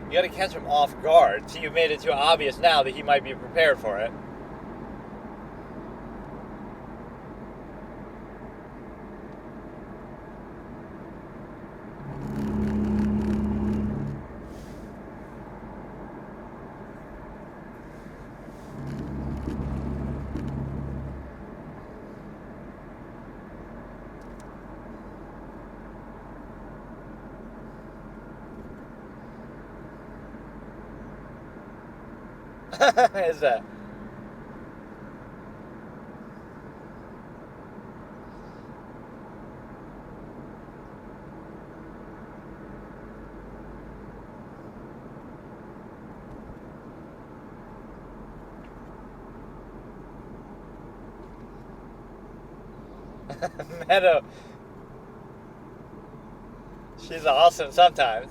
You gotta catch him off guard. See, you've made it too obvious now that he might be prepared for it. Is that? Meadow. She's awesome sometimes.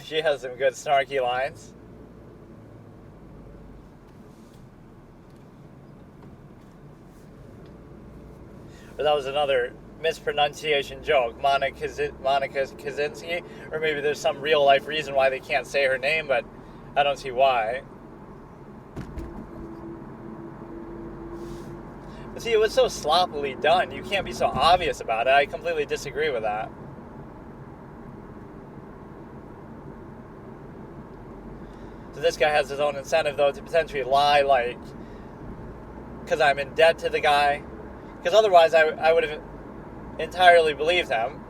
She has some good snarky lines. But that was another mispronunciation joke. Monica Kaczynski, or maybe there's some real life reason why they can't say her name, but I don't see why. But see, it was so sloppily done. You can't be so obvious about it. I completely disagree with that. So this guy has his own incentive, though, to potentially lie, like, because I'm in debt to the guy. Because otherwise I would have entirely believed him.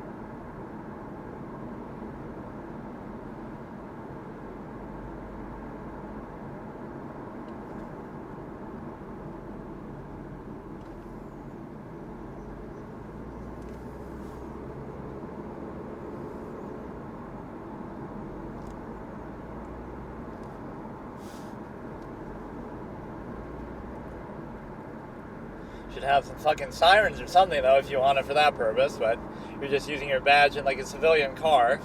Should have some fucking sirens or something, though, if you want it for that purpose, but you're just using your badge in like a civilian car.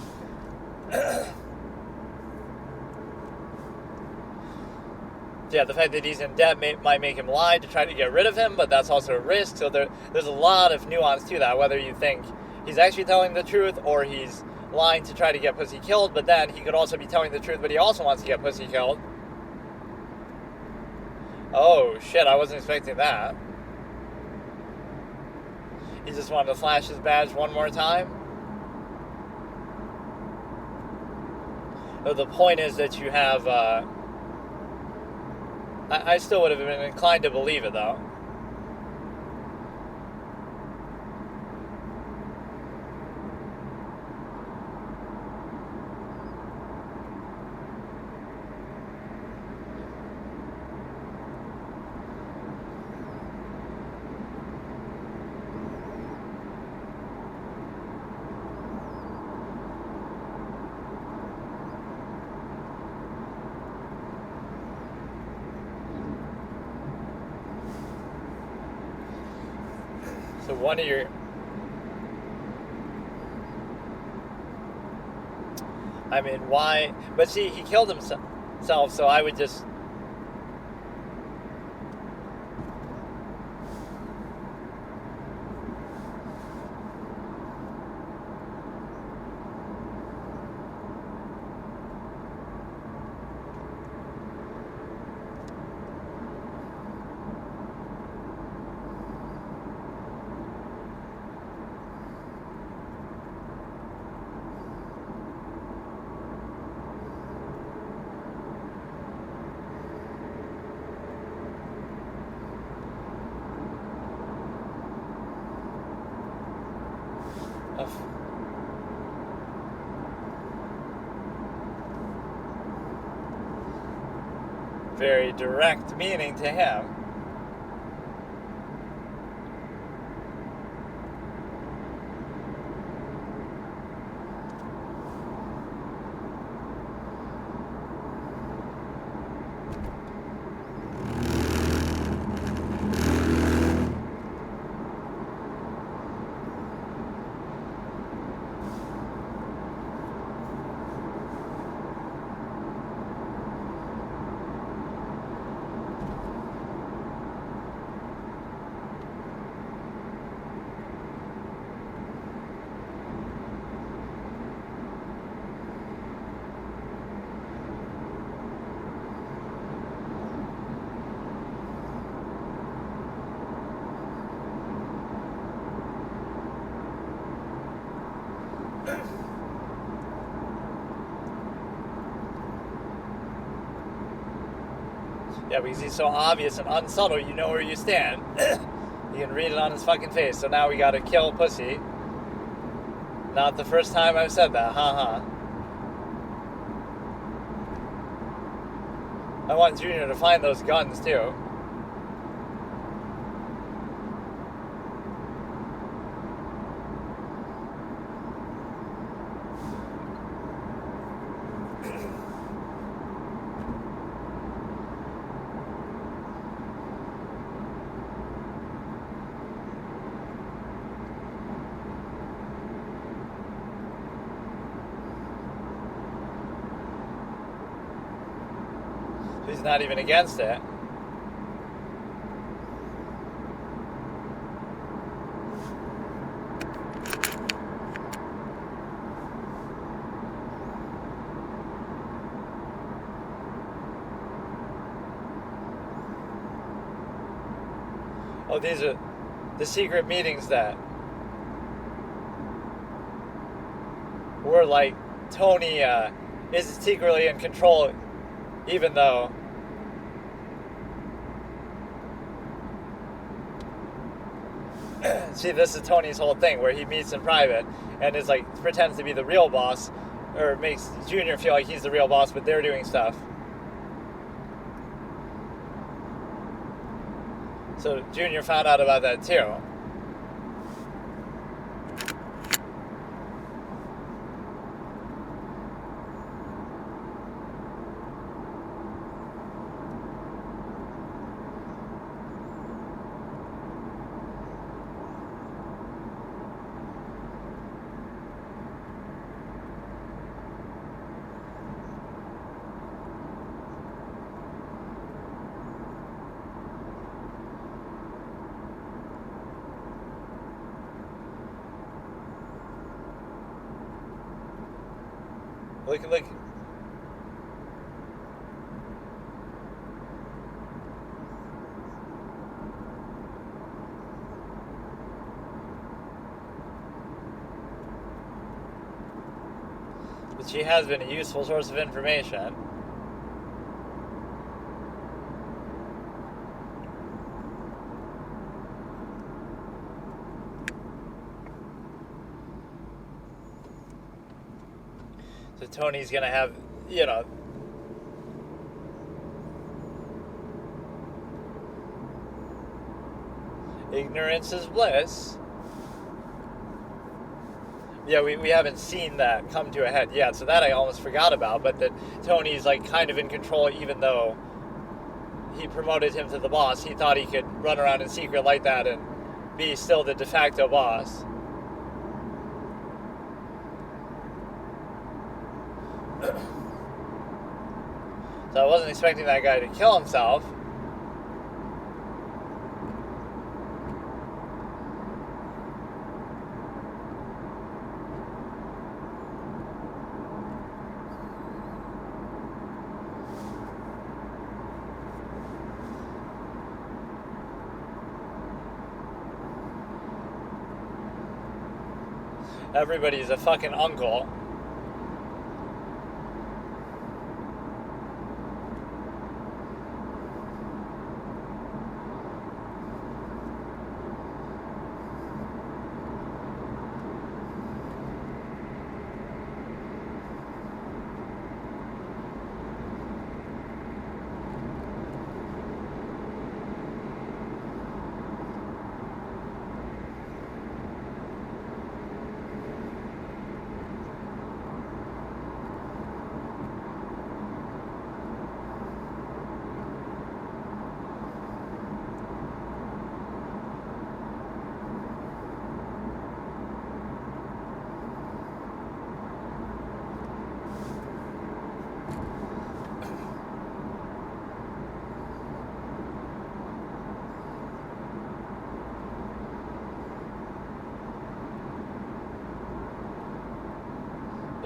Yeah, the fact that he's in debt might make him lie to try to get rid of him, but that's also a risk, so there's a lot of nuance to that, whether you think he's actually telling the truth or he's lying to try to get pussy killed, but then he could also be telling the truth, but he also wants to get pussy killed. Oh, shit, I wasn't expecting that. He just wanted to flash his badge one more time. But the point is that you have... I still would have been inclined to believe it, though. So one of your... I mean, why? But see, he killed himself, so I would just... very direct meaning to him. Yeah, because he's so obvious and unsubtle, you know where you stand. You can read it on his fucking face. So now we gotta kill pussy. Not the first time I've said that, haha. I want Junior to find those guns, too. He's not even against it. Oh, these are the secret meetings that were like Tony is secretly in control, even though see, this is Tony's whole thing, where he meets in private and is like pretends to be the real boss, or makes Junior feel like he's the real boss, but they're doing stuff. So Junior found out about that too. Look. But she has been a useful source of information. So Tony's gonna have, you know, ignorance is bliss. Yeah, we haven't seen that come to a head yet, so that I almost forgot about, but that Tony's like kind of in control, even though he promoted him to the boss. He thought he could run around in secret like that and be still the de facto boss. So I wasn't expecting that guy to kill himself. Everybody's a fucking uncle.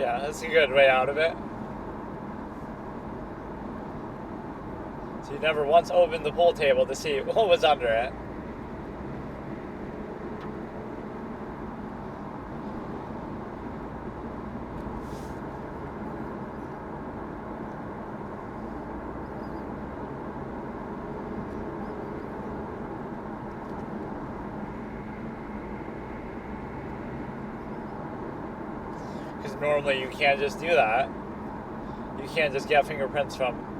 Yeah, that's a good way out of it. So you never once opened the pool table to see what was under it. Because normally you can't just do that. You can't just get fingerprints from...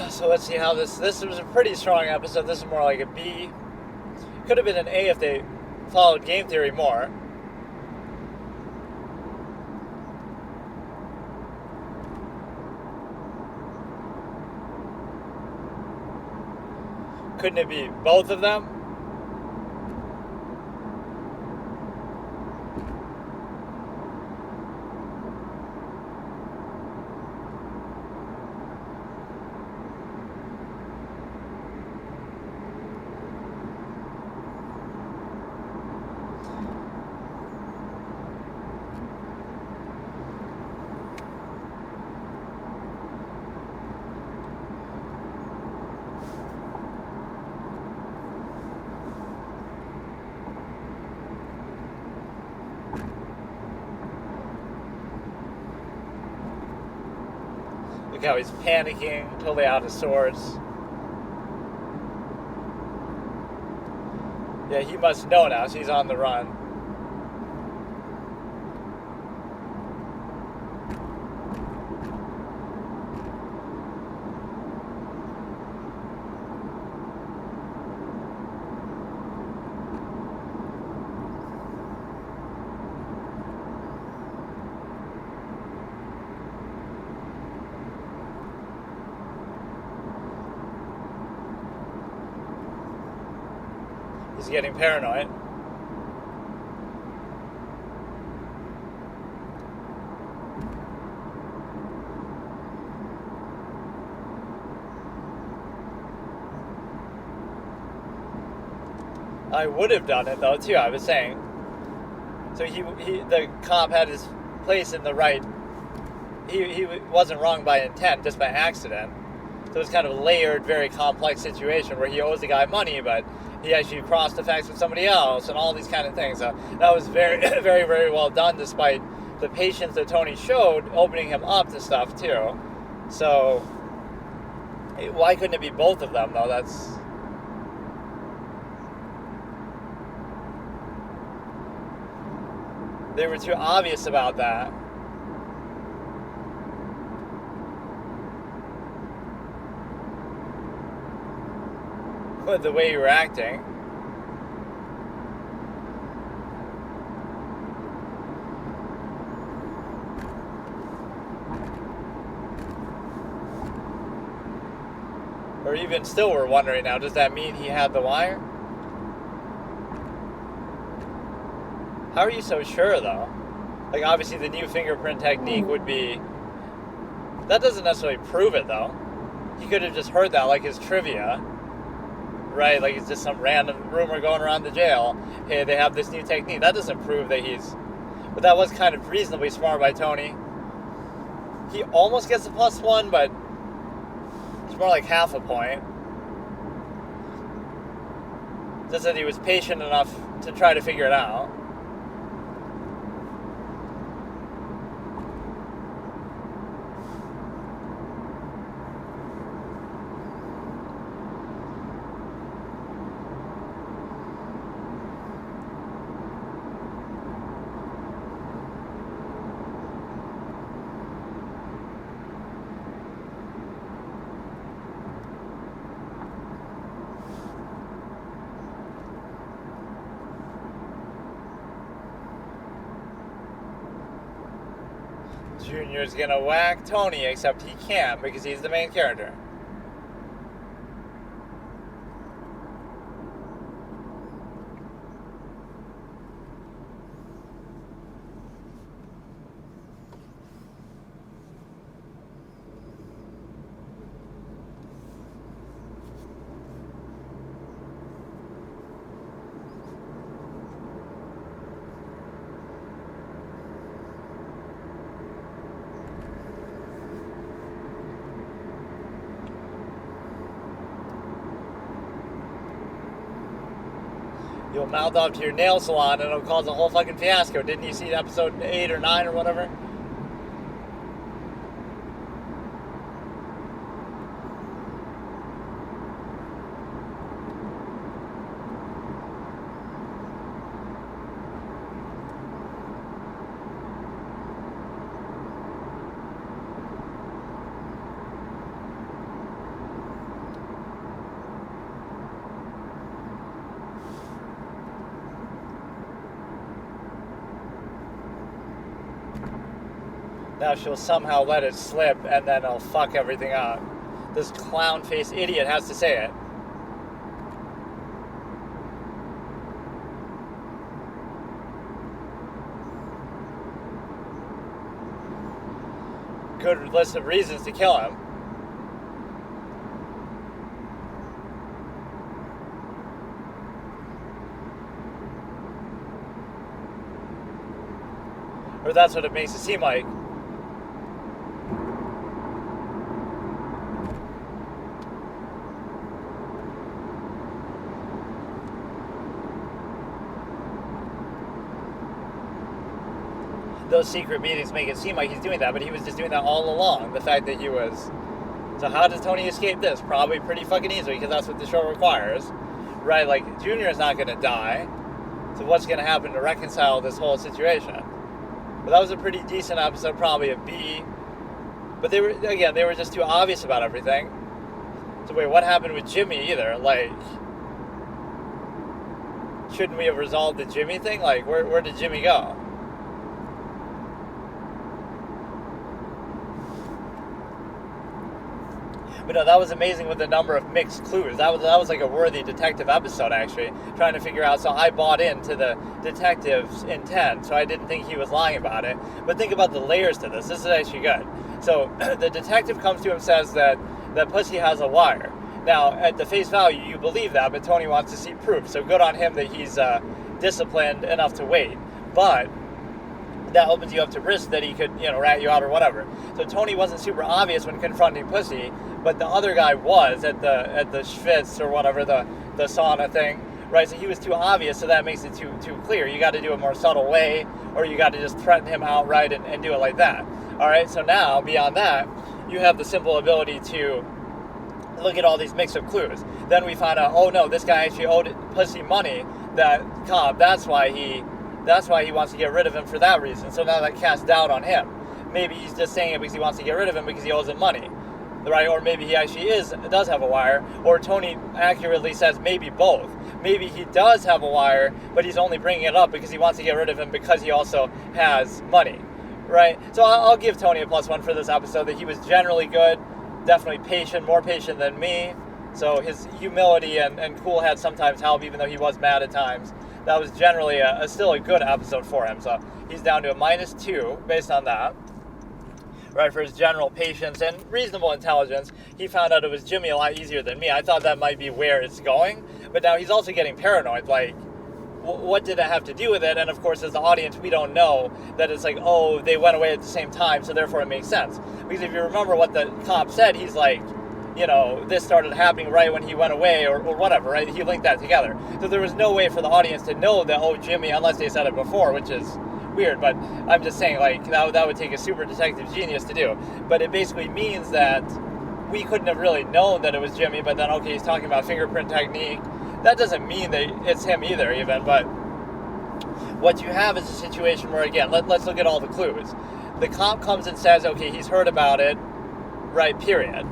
So let's see how this was a pretty strong episode. This is more like a B. Could have been an A if they followed game theory more. Couldn't it be both of them? Look how he's panicking, totally out of sorts. Yeah, he must know now, so he's on the run. He's getting paranoid. I would have done it though too, I was saying. So the cop had his place in the right. He wasn't wrong by intent, just by accident. So it's kind of a layered, very complex situation where he owes the guy money, but he actually crossed the facts with somebody else and all these kind of things. So that was very, very, very well done, despite the patience that Tony showed opening him up to stuff too. So why couldn't it be both of them though? They were too obvious about that. With the way you were acting. Or even still we're wondering now, does that mean he had the wire? How are you so sure though? Like obviously the new fingerprint technique would be... That doesn't necessarily prove it though. He could have just heard that like his trivia. Right, like it's just some random rumor going around the jail. Hey, they have this new technique. That doesn't prove that he's... But that was kind of reasonably smart by Tony. He almost gets a +1, but it's more like half a point. Just that he was patient enough to try to figure it out. Junior's gonna whack Tony, except he can't because he's the main character. You'll mouth off to your nail salon and it'll cause a whole fucking fiasco. Didn't you see episode 8 or 9 or whatever? Now she'll somehow let it slip and then it'll fuck everything up. This clown-faced idiot has to say it. Good list of reasons to kill him. Or that's what it makes it seem like. Those secret meetings make it seem like he's doing that, but he was just doing that all along. The fact that he was... So how does Tony escape this? Probably pretty fucking easily, because that's what the show requires. Right, like, Junior is not going to die. So what's going to happen to reconcile this whole situation? But that was a pretty decent episode, probably a B. But they were just too obvious about everything. So wait, what happened with Jimmy either? Like, shouldn't we have resolved the Jimmy thing? Like, where did Jimmy go? But no, that was amazing with the number of mixed clues. That was like a worthy detective episode, actually, trying to figure out. So I bought into the detective's intent, so I didn't think he was lying about it. But think about the layers to this. This is actually good. So the detective comes to him and says that Pussy has a wire. Now, at the face value, you believe that, but Tony wants to see proof. So good on him that he's disciplined enough to wait. But that opens you up to risk that he could, rat you out or whatever. So Tony wasn't super obvious when confronting Pussy, but the other guy was at the Schwitz or whatever, the sauna thing, right? So he was too obvious, so that makes it too clear. You got to do it more subtle way, or you got to just threaten him outright and do it like that. All right, so now, beyond that, you have the simple ability to look at all these mix of clues. Then we find out, oh no, this guy actually owed Pussy money, that cop, that's why he wants to get rid of him for that reason. So now that casts doubt on him. Maybe he's just saying it because he wants to get rid of him because he owes him money, right? Or maybe he actually does have a wire. Or Tony accurately says maybe both. Maybe he does have a wire, but he's only bringing it up because he wants to get rid of him because he also has money, right? So I'll give Tony a +1 for this episode, that he was generally good, definitely patient, more patient than me. So his humility and cool head sometimes help, even though he was mad at times. That was generally still a good episode for him. So he's down to a -2 based on that. Right, for his general patience and reasonable intelligence. He found out it was Jimmy a lot easier than me. I thought that might be where it's going. But now he's also getting paranoid. Like, what did that have to do with it? And of course, as the audience, we don't know that it's like, oh, they went away at the same time, so therefore it makes sense. Because if you remember what the cop said, he's like, this started happening right when he went away or whatever, right? He linked that together. So there was no way for the audience to know that, oh, Jimmy, unless they said it before, which is weird, but I'm just saying, like, that would take a super detective genius to do. But it basically means that we couldn't have really known that it was Jimmy, but then, okay, he's talking about fingerprint technique. That doesn't mean that it's him either, even, but what you have is a situation where, again, let's look at all the clues. The cop comes and says, okay, he's heard about it, right, period.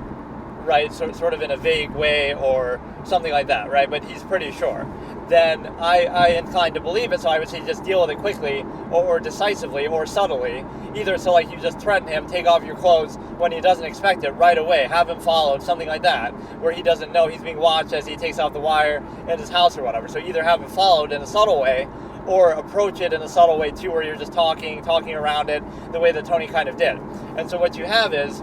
Right, sort of in a vague way or something like that, right? But he's pretty sure. then I incline to believe it. So I would say just deal with it quickly or decisively or subtly. Either so like you just threaten him, take off your clothes when he doesn't expect it right away, have him followed, something like that, where he doesn't know he's being watched as he takes off the wire in his house or whatever. So either have him followed in a subtle way or approach it in a subtle way too, where you're just talking around it the way that Tony kind of did. And so what you have is,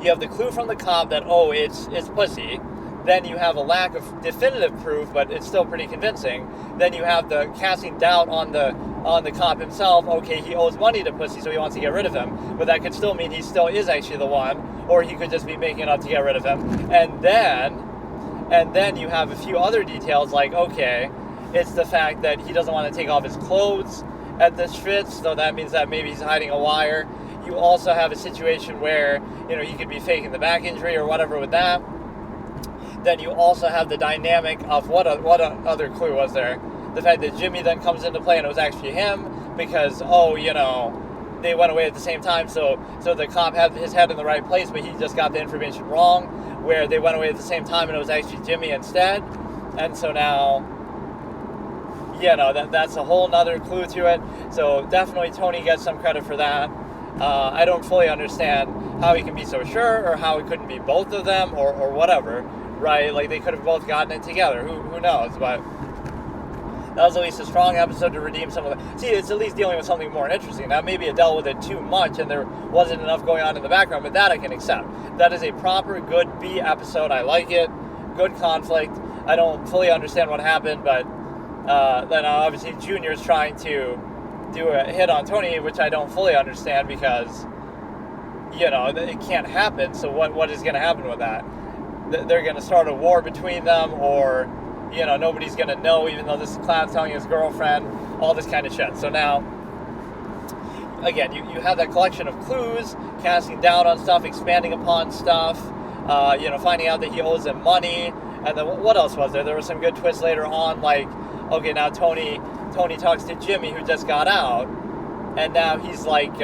you have the clue from the cop that, oh, it's pussy. Then you have a lack of definitive proof, but it's still pretty convincing. Then you have the casting doubt on the cop himself. Okay, he owes money to pussy, so he wants to get rid of him. But that could still mean he still is actually the one, or he could just be making it up to get rid of him. And then you have a few other details like, okay, it's the fact that he doesn't want to take off his clothes at the Schwitz, so that means that maybe he's hiding a wire. You also have a situation where, he could be faking the back injury or whatever with that. Then you also have the dynamic of what other clue was there? The fact that Jimmy then comes into play and it was actually him because, they went away at the same time, so the cop had his head in the right place, but he just got the information wrong, where they went away at the same time and it was actually Jimmy instead. And so now, that's a whole nother clue to it. So definitely Tony gets some credit for that. I don't fully understand how he can be so sure, or how it couldn't be both of them, or whatever, right? Like, they could have both gotten it together. Who knows? But that was at least a strong episode to redeem some of the... See, it's at least dealing with something more interesting. Now, maybe it dealt with it too much, and there wasn't enough going on in the background, but that I can accept. That is a proper, good B episode. I like it. Good conflict. I don't fully understand what happened, but then obviously Junior's trying to do a hit on Tony, which I don't fully understand because, it can't happen. So what is going to happen with that? They're going to start a war between them, or, nobody's going to know, even though this clown's telling his girlfriend, all this kind of shit. So now, again, you have that collection of clues, casting doubt on stuff, expanding upon stuff, finding out that he owes him money. And then what else was there? There was some good twists later on, like, okay, now Tony talks to Jimmy, who just got out, and now he's like,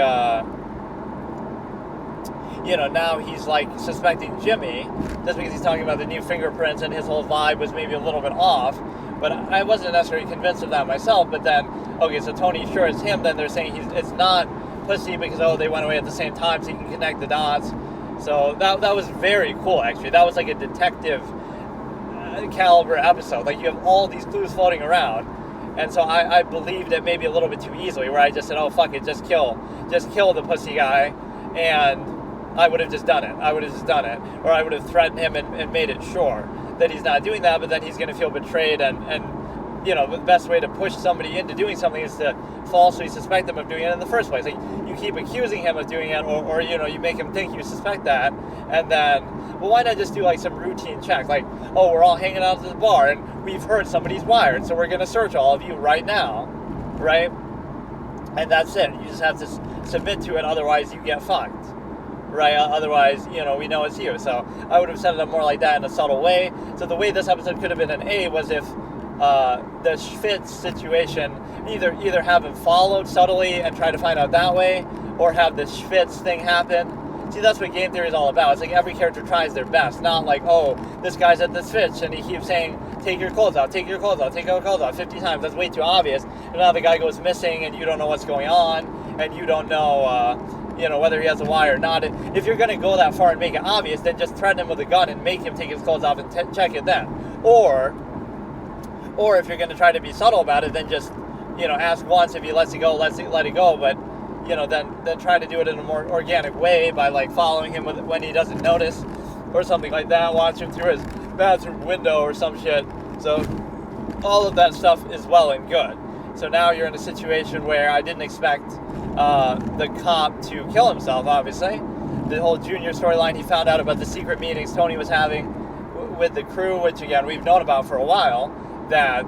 now he's like suspecting Jimmy, just because he's talking about the new fingerprints and his whole vibe was maybe a little bit off. But I wasn't necessarily convinced of that myself. But then, okay, so Tony sure is him, then they're saying it's not pussy because, they went away at the same time, so you can connect the dots. So that was very cool, actually. That was like a detective caliber episode. Like, you have all these clues floating around, and so I believed it maybe a little bit too easily, where I just said, oh fuck it, just kill the pussy guy, and I would have just done it, or I would have threatened him and made it sure that he's not doing that. But then he's going to feel betrayed, and the best way to push somebody into doing something is to falsely suspect them of doing it in the first place. Like, you keep accusing him of doing it, or you make him think you suspect that, and then, well, why not just do like some routine check, like, oh, we're all hanging out at the bar and we've heard somebody's wired, so we're going to search all of you right now, right? And that's it. You just have to submit to it, otherwise you get fucked, right? Otherwise, we know it's you. So I would have set it up more like that in a subtle way. So the way this episode could have been an A was if the Schwitz situation, either have him followed subtly and try to find out that way, or have the Schwitz thing happen. See, that's what game theory is all about. It's like every character tries their best, not like, oh, this guy's at the Schwitz and he keeps saying, take your clothes out, take your clothes out, take your clothes out 50 times. That's way too obvious. And now the guy goes missing and you don't know what's going on, and you don't know, whether he has a wire or not. If you're going to go that far and make it obvious, then just threaten him with a gun and make him take his clothes off and check it then. Or if you're going to try to be subtle about it, then just, ask once. If he lets it go, let it go. But, then try to do it in a more organic way by, like, following him when he doesn't notice or something like that. Watch him through his bathroom window or some shit. So all of that stuff is well and good. So now you're in a situation where I didn't expect the cop to kill himself, obviously. The whole Junior storyline, he found out about the secret meetings Tony was having with the crew, which, again, we've known about for a while, that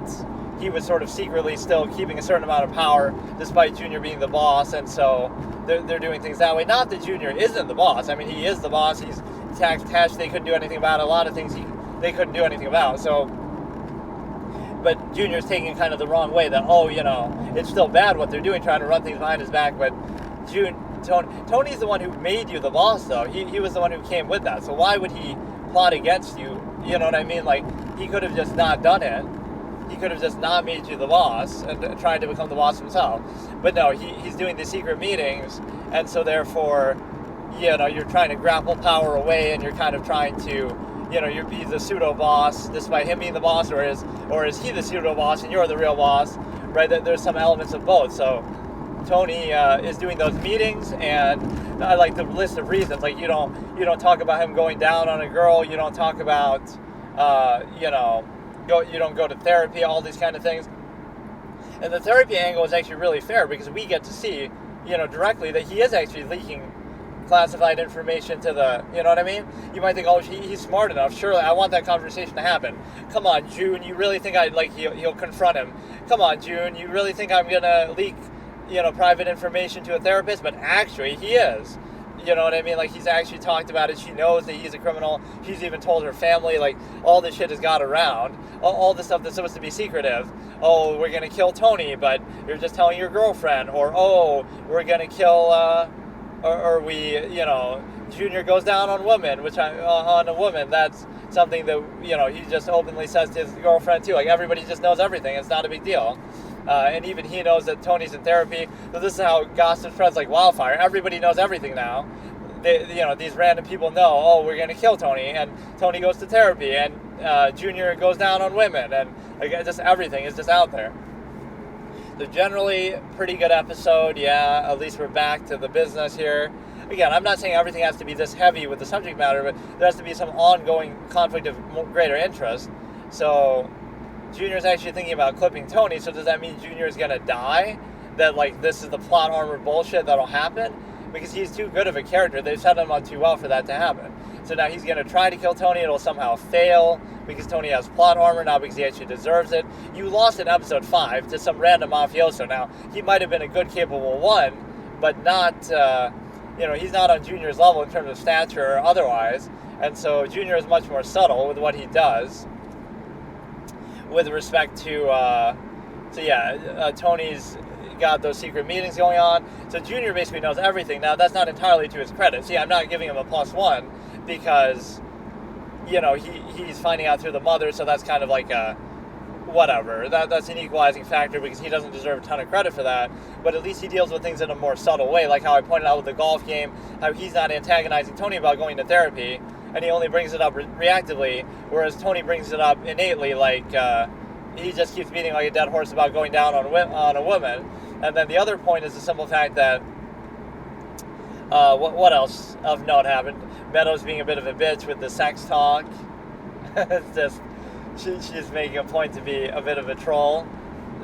he was sort of secretly still keeping a certain amount of power despite Junior being the boss, and so they're doing things that way. Not that Junior isn't the boss. I mean, he is the boss. He's tax cash they couldn't do anything about. A lot of things they couldn't do anything about. So, but Junior's taking kind of the wrong way that, it's still bad what they're doing, trying to run things behind his back, but Tony's the one who made you the boss, though. He was the one who came with that. So why would he plot against you? You know what I mean? Like, he could have just not done it. He could have just not made you the boss and tried to become the boss himself. But no, he's doing these secret meetings, and so therefore, you're trying to grapple power away, and you're kind of trying to, he's the pseudo boss despite him being the boss, or is he the pseudo boss and you're the real boss, right? There's some elements of both. So Tony is doing those meetings, and I like the list of reasons. Like you don't talk about him going down on a girl. You don't talk about you don't go to therapy. All these kind of things. And the therapy angle is actually really fair because we get to see directly that he is actually leaking classified information to the, you know what I mean? You might think, oh, he's smart enough. Surely, I want that conversation to happen. Come on, June, you really think he'll confront him? Come on, June, you really think I'm gonna leak, private information to a therapist? But actually, he is. You know what I mean? Like, he's actually talked about it. She knows that he's a criminal. She's even told her family. Like, all this shit has got around. All this stuff that's supposed to be secretive. Oh, we're gonna kill Tony, but you're just telling your girlfriend. Or, oh, we're gonna kill, or we, Junior goes down on on a woman. That's something that, he just openly says to his girlfriend too. Like, everybody just knows everything. It's not a big deal. And even he knows that Tony's in therapy. So this is how gossip spreads like wildfire. Everybody knows everything now. These random people know, oh, we're going to kill Tony. And Tony goes to therapy. And Junior goes down on women. And just everything is just out there. So generally, pretty good episode. Yeah, at least we're back to the business here. Again, I'm not saying everything has to be this heavy with the subject matter, but there has to be some ongoing conflict of greater interest. So Junior's actually thinking about clipping Tony, so does that mean Junior's gonna die? That, this is the plot armor bullshit that'll happen? Because he's too good of a character. They've set him up too well for that to happen. So now he's gonna try to kill Tony, it'll somehow fail, because Tony has plot armor, not because he actually deserves it. You lost in episode 5 to some random mafioso. Now, he might have been a good, capable one, but not, he's not on Junior's level in terms of stature or otherwise. And so Junior is much more subtle with what he does with respect to, Tony's got those secret meetings going on. So Junior basically knows everything. Now, that's not entirely to his credit. See, I'm not giving him a +1 because, he's finding out through the mother, so that's kind of like a whatever. That's an equalizing factor because he doesn't deserve a ton of credit for that. But at least he deals with things in a more subtle way, like how I pointed out with the golf game, how he's not antagonizing Tony about going to therapy, and he only brings it up reactively, whereas Tony brings it up innately, he just keeps beating like a dead horse about going down on a woman. And then the other point is the simple fact that, what else of note happened? Meadows being a bit of a bitch with the sex talk. It's just, she's making a point to be a bit of a troll.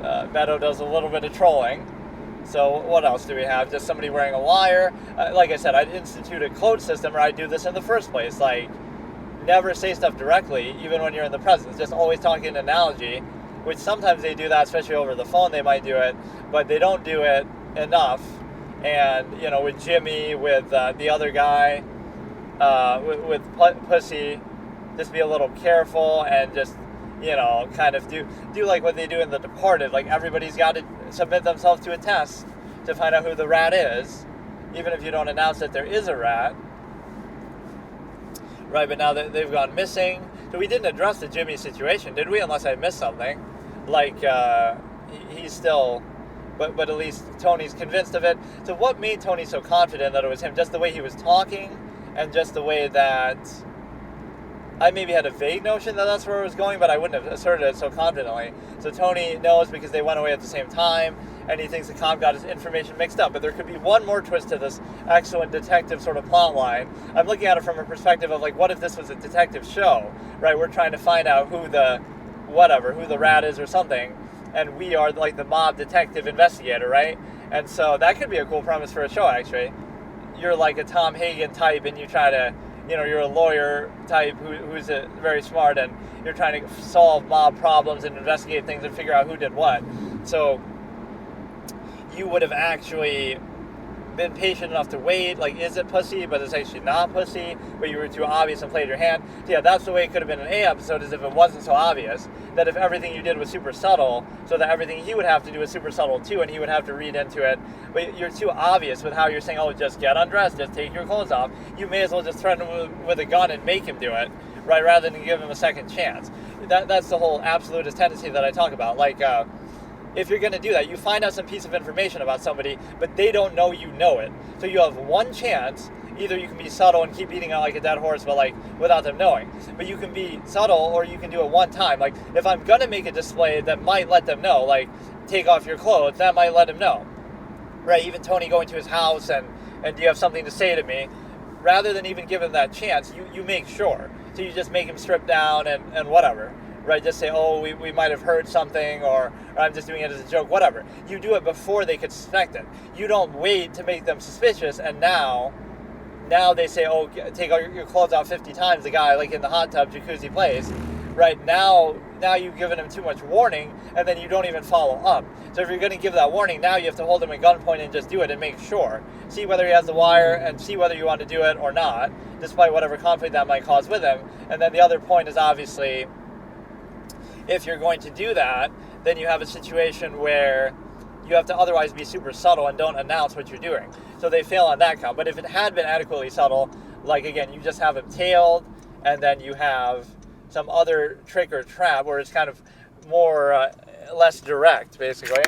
Meadow does a little bit of trolling. So what else do we have? Just somebody wearing a wire. Like I said, I'd institute a code system or I'd do this in the first place. Like, never say stuff directly, even when you're in the presence. Just always talk in analogy, which sometimes they do that, especially over the phone, they might do it, but they don't do it enough. And, with Jimmy, with the other guy, with Pussy, just be a little careful and just, kind of do like what they do in The Departed. Like, everybody's got to submit themselves to a test to find out who the rat is, even if you don't announce that there is a rat. Right, but now that they've gone missing. So we didn't address the Jimmy situation, did we? Unless I missed something. Like, he's still... But at least Tony's convinced of it. So what made Tony so confident that it was him? Just the way he was talking, and just the way that... I maybe had a vague notion that that's where it was going, but I wouldn't have asserted it so confidently. So Tony knows because they went away at the same time, and he thinks the cop got his information mixed up. But there could be one more twist to this excellent detective sort of plot line. I'm looking at it from a perspective of, what if this was a detective show, right? We're trying to find out who the rat is or something, and we are, the mob detective investigator, right? And so that could be a cool premise for a show, actually. You're like a Tom Hagen type, and you try to... you're a lawyer type who's very smart, and you're trying to solve mob problems and investigate things and figure out who did what. So you would have actually been patient enough to wait, is it Pussy, but it's actually not Pussy, but you were too obvious and played your hand. So yeah, that's the way it could have been an A episode, is if it wasn't so obvious, that if everything you did was super subtle, so that everything he would have to do was super subtle too, and he would have to read into it, but you're too obvious with how you're saying, oh, just get undressed, just take your clothes off. You may as well just threaten him with a gun and make him do it, right? Rather than give them a second chance. That's the whole absolutist tendency that I talk about. Like, if you're going to do that, you find out some piece of information about somebody, but they don't know you know it. So you have one chance. Either you can be subtle and keep beating it like a dead horse, but like without them knowing. But you can be subtle, or you can do it one time. Like, if I'm going to make a display that might let them know, like, take off your clothes, that might let them know. Right? Even Tony going to his house and do you have something to say to me? Rather than even give him that chance, you make sure. So you just make him strip down and whatever. Right? Just say, oh, we might have heard something, or I'm just doing it as a joke, whatever. You do it before they could suspect it. You don't wait to make them suspicious, and now they say, oh, take all your clothes out 50 times, the guy like in the hot tub jacuzzi place. Right? Now you've given him too much warning, and then you don't even follow up. So if you're going to give that warning, now you have to hold him at gunpoint and just do it and make sure. See whether he has the wire and see whether you want to do it or not, despite whatever conflict that might cause with him. And then the other point is, obviously, if you're going to do that, then you have a situation where you have to otherwise be super subtle and don't announce what you're doing. So they fail on that count. But if it had been adequately subtle, like, again, you just have him tailed, and then you have some other trick or trap where it's kind of more less direct, basically.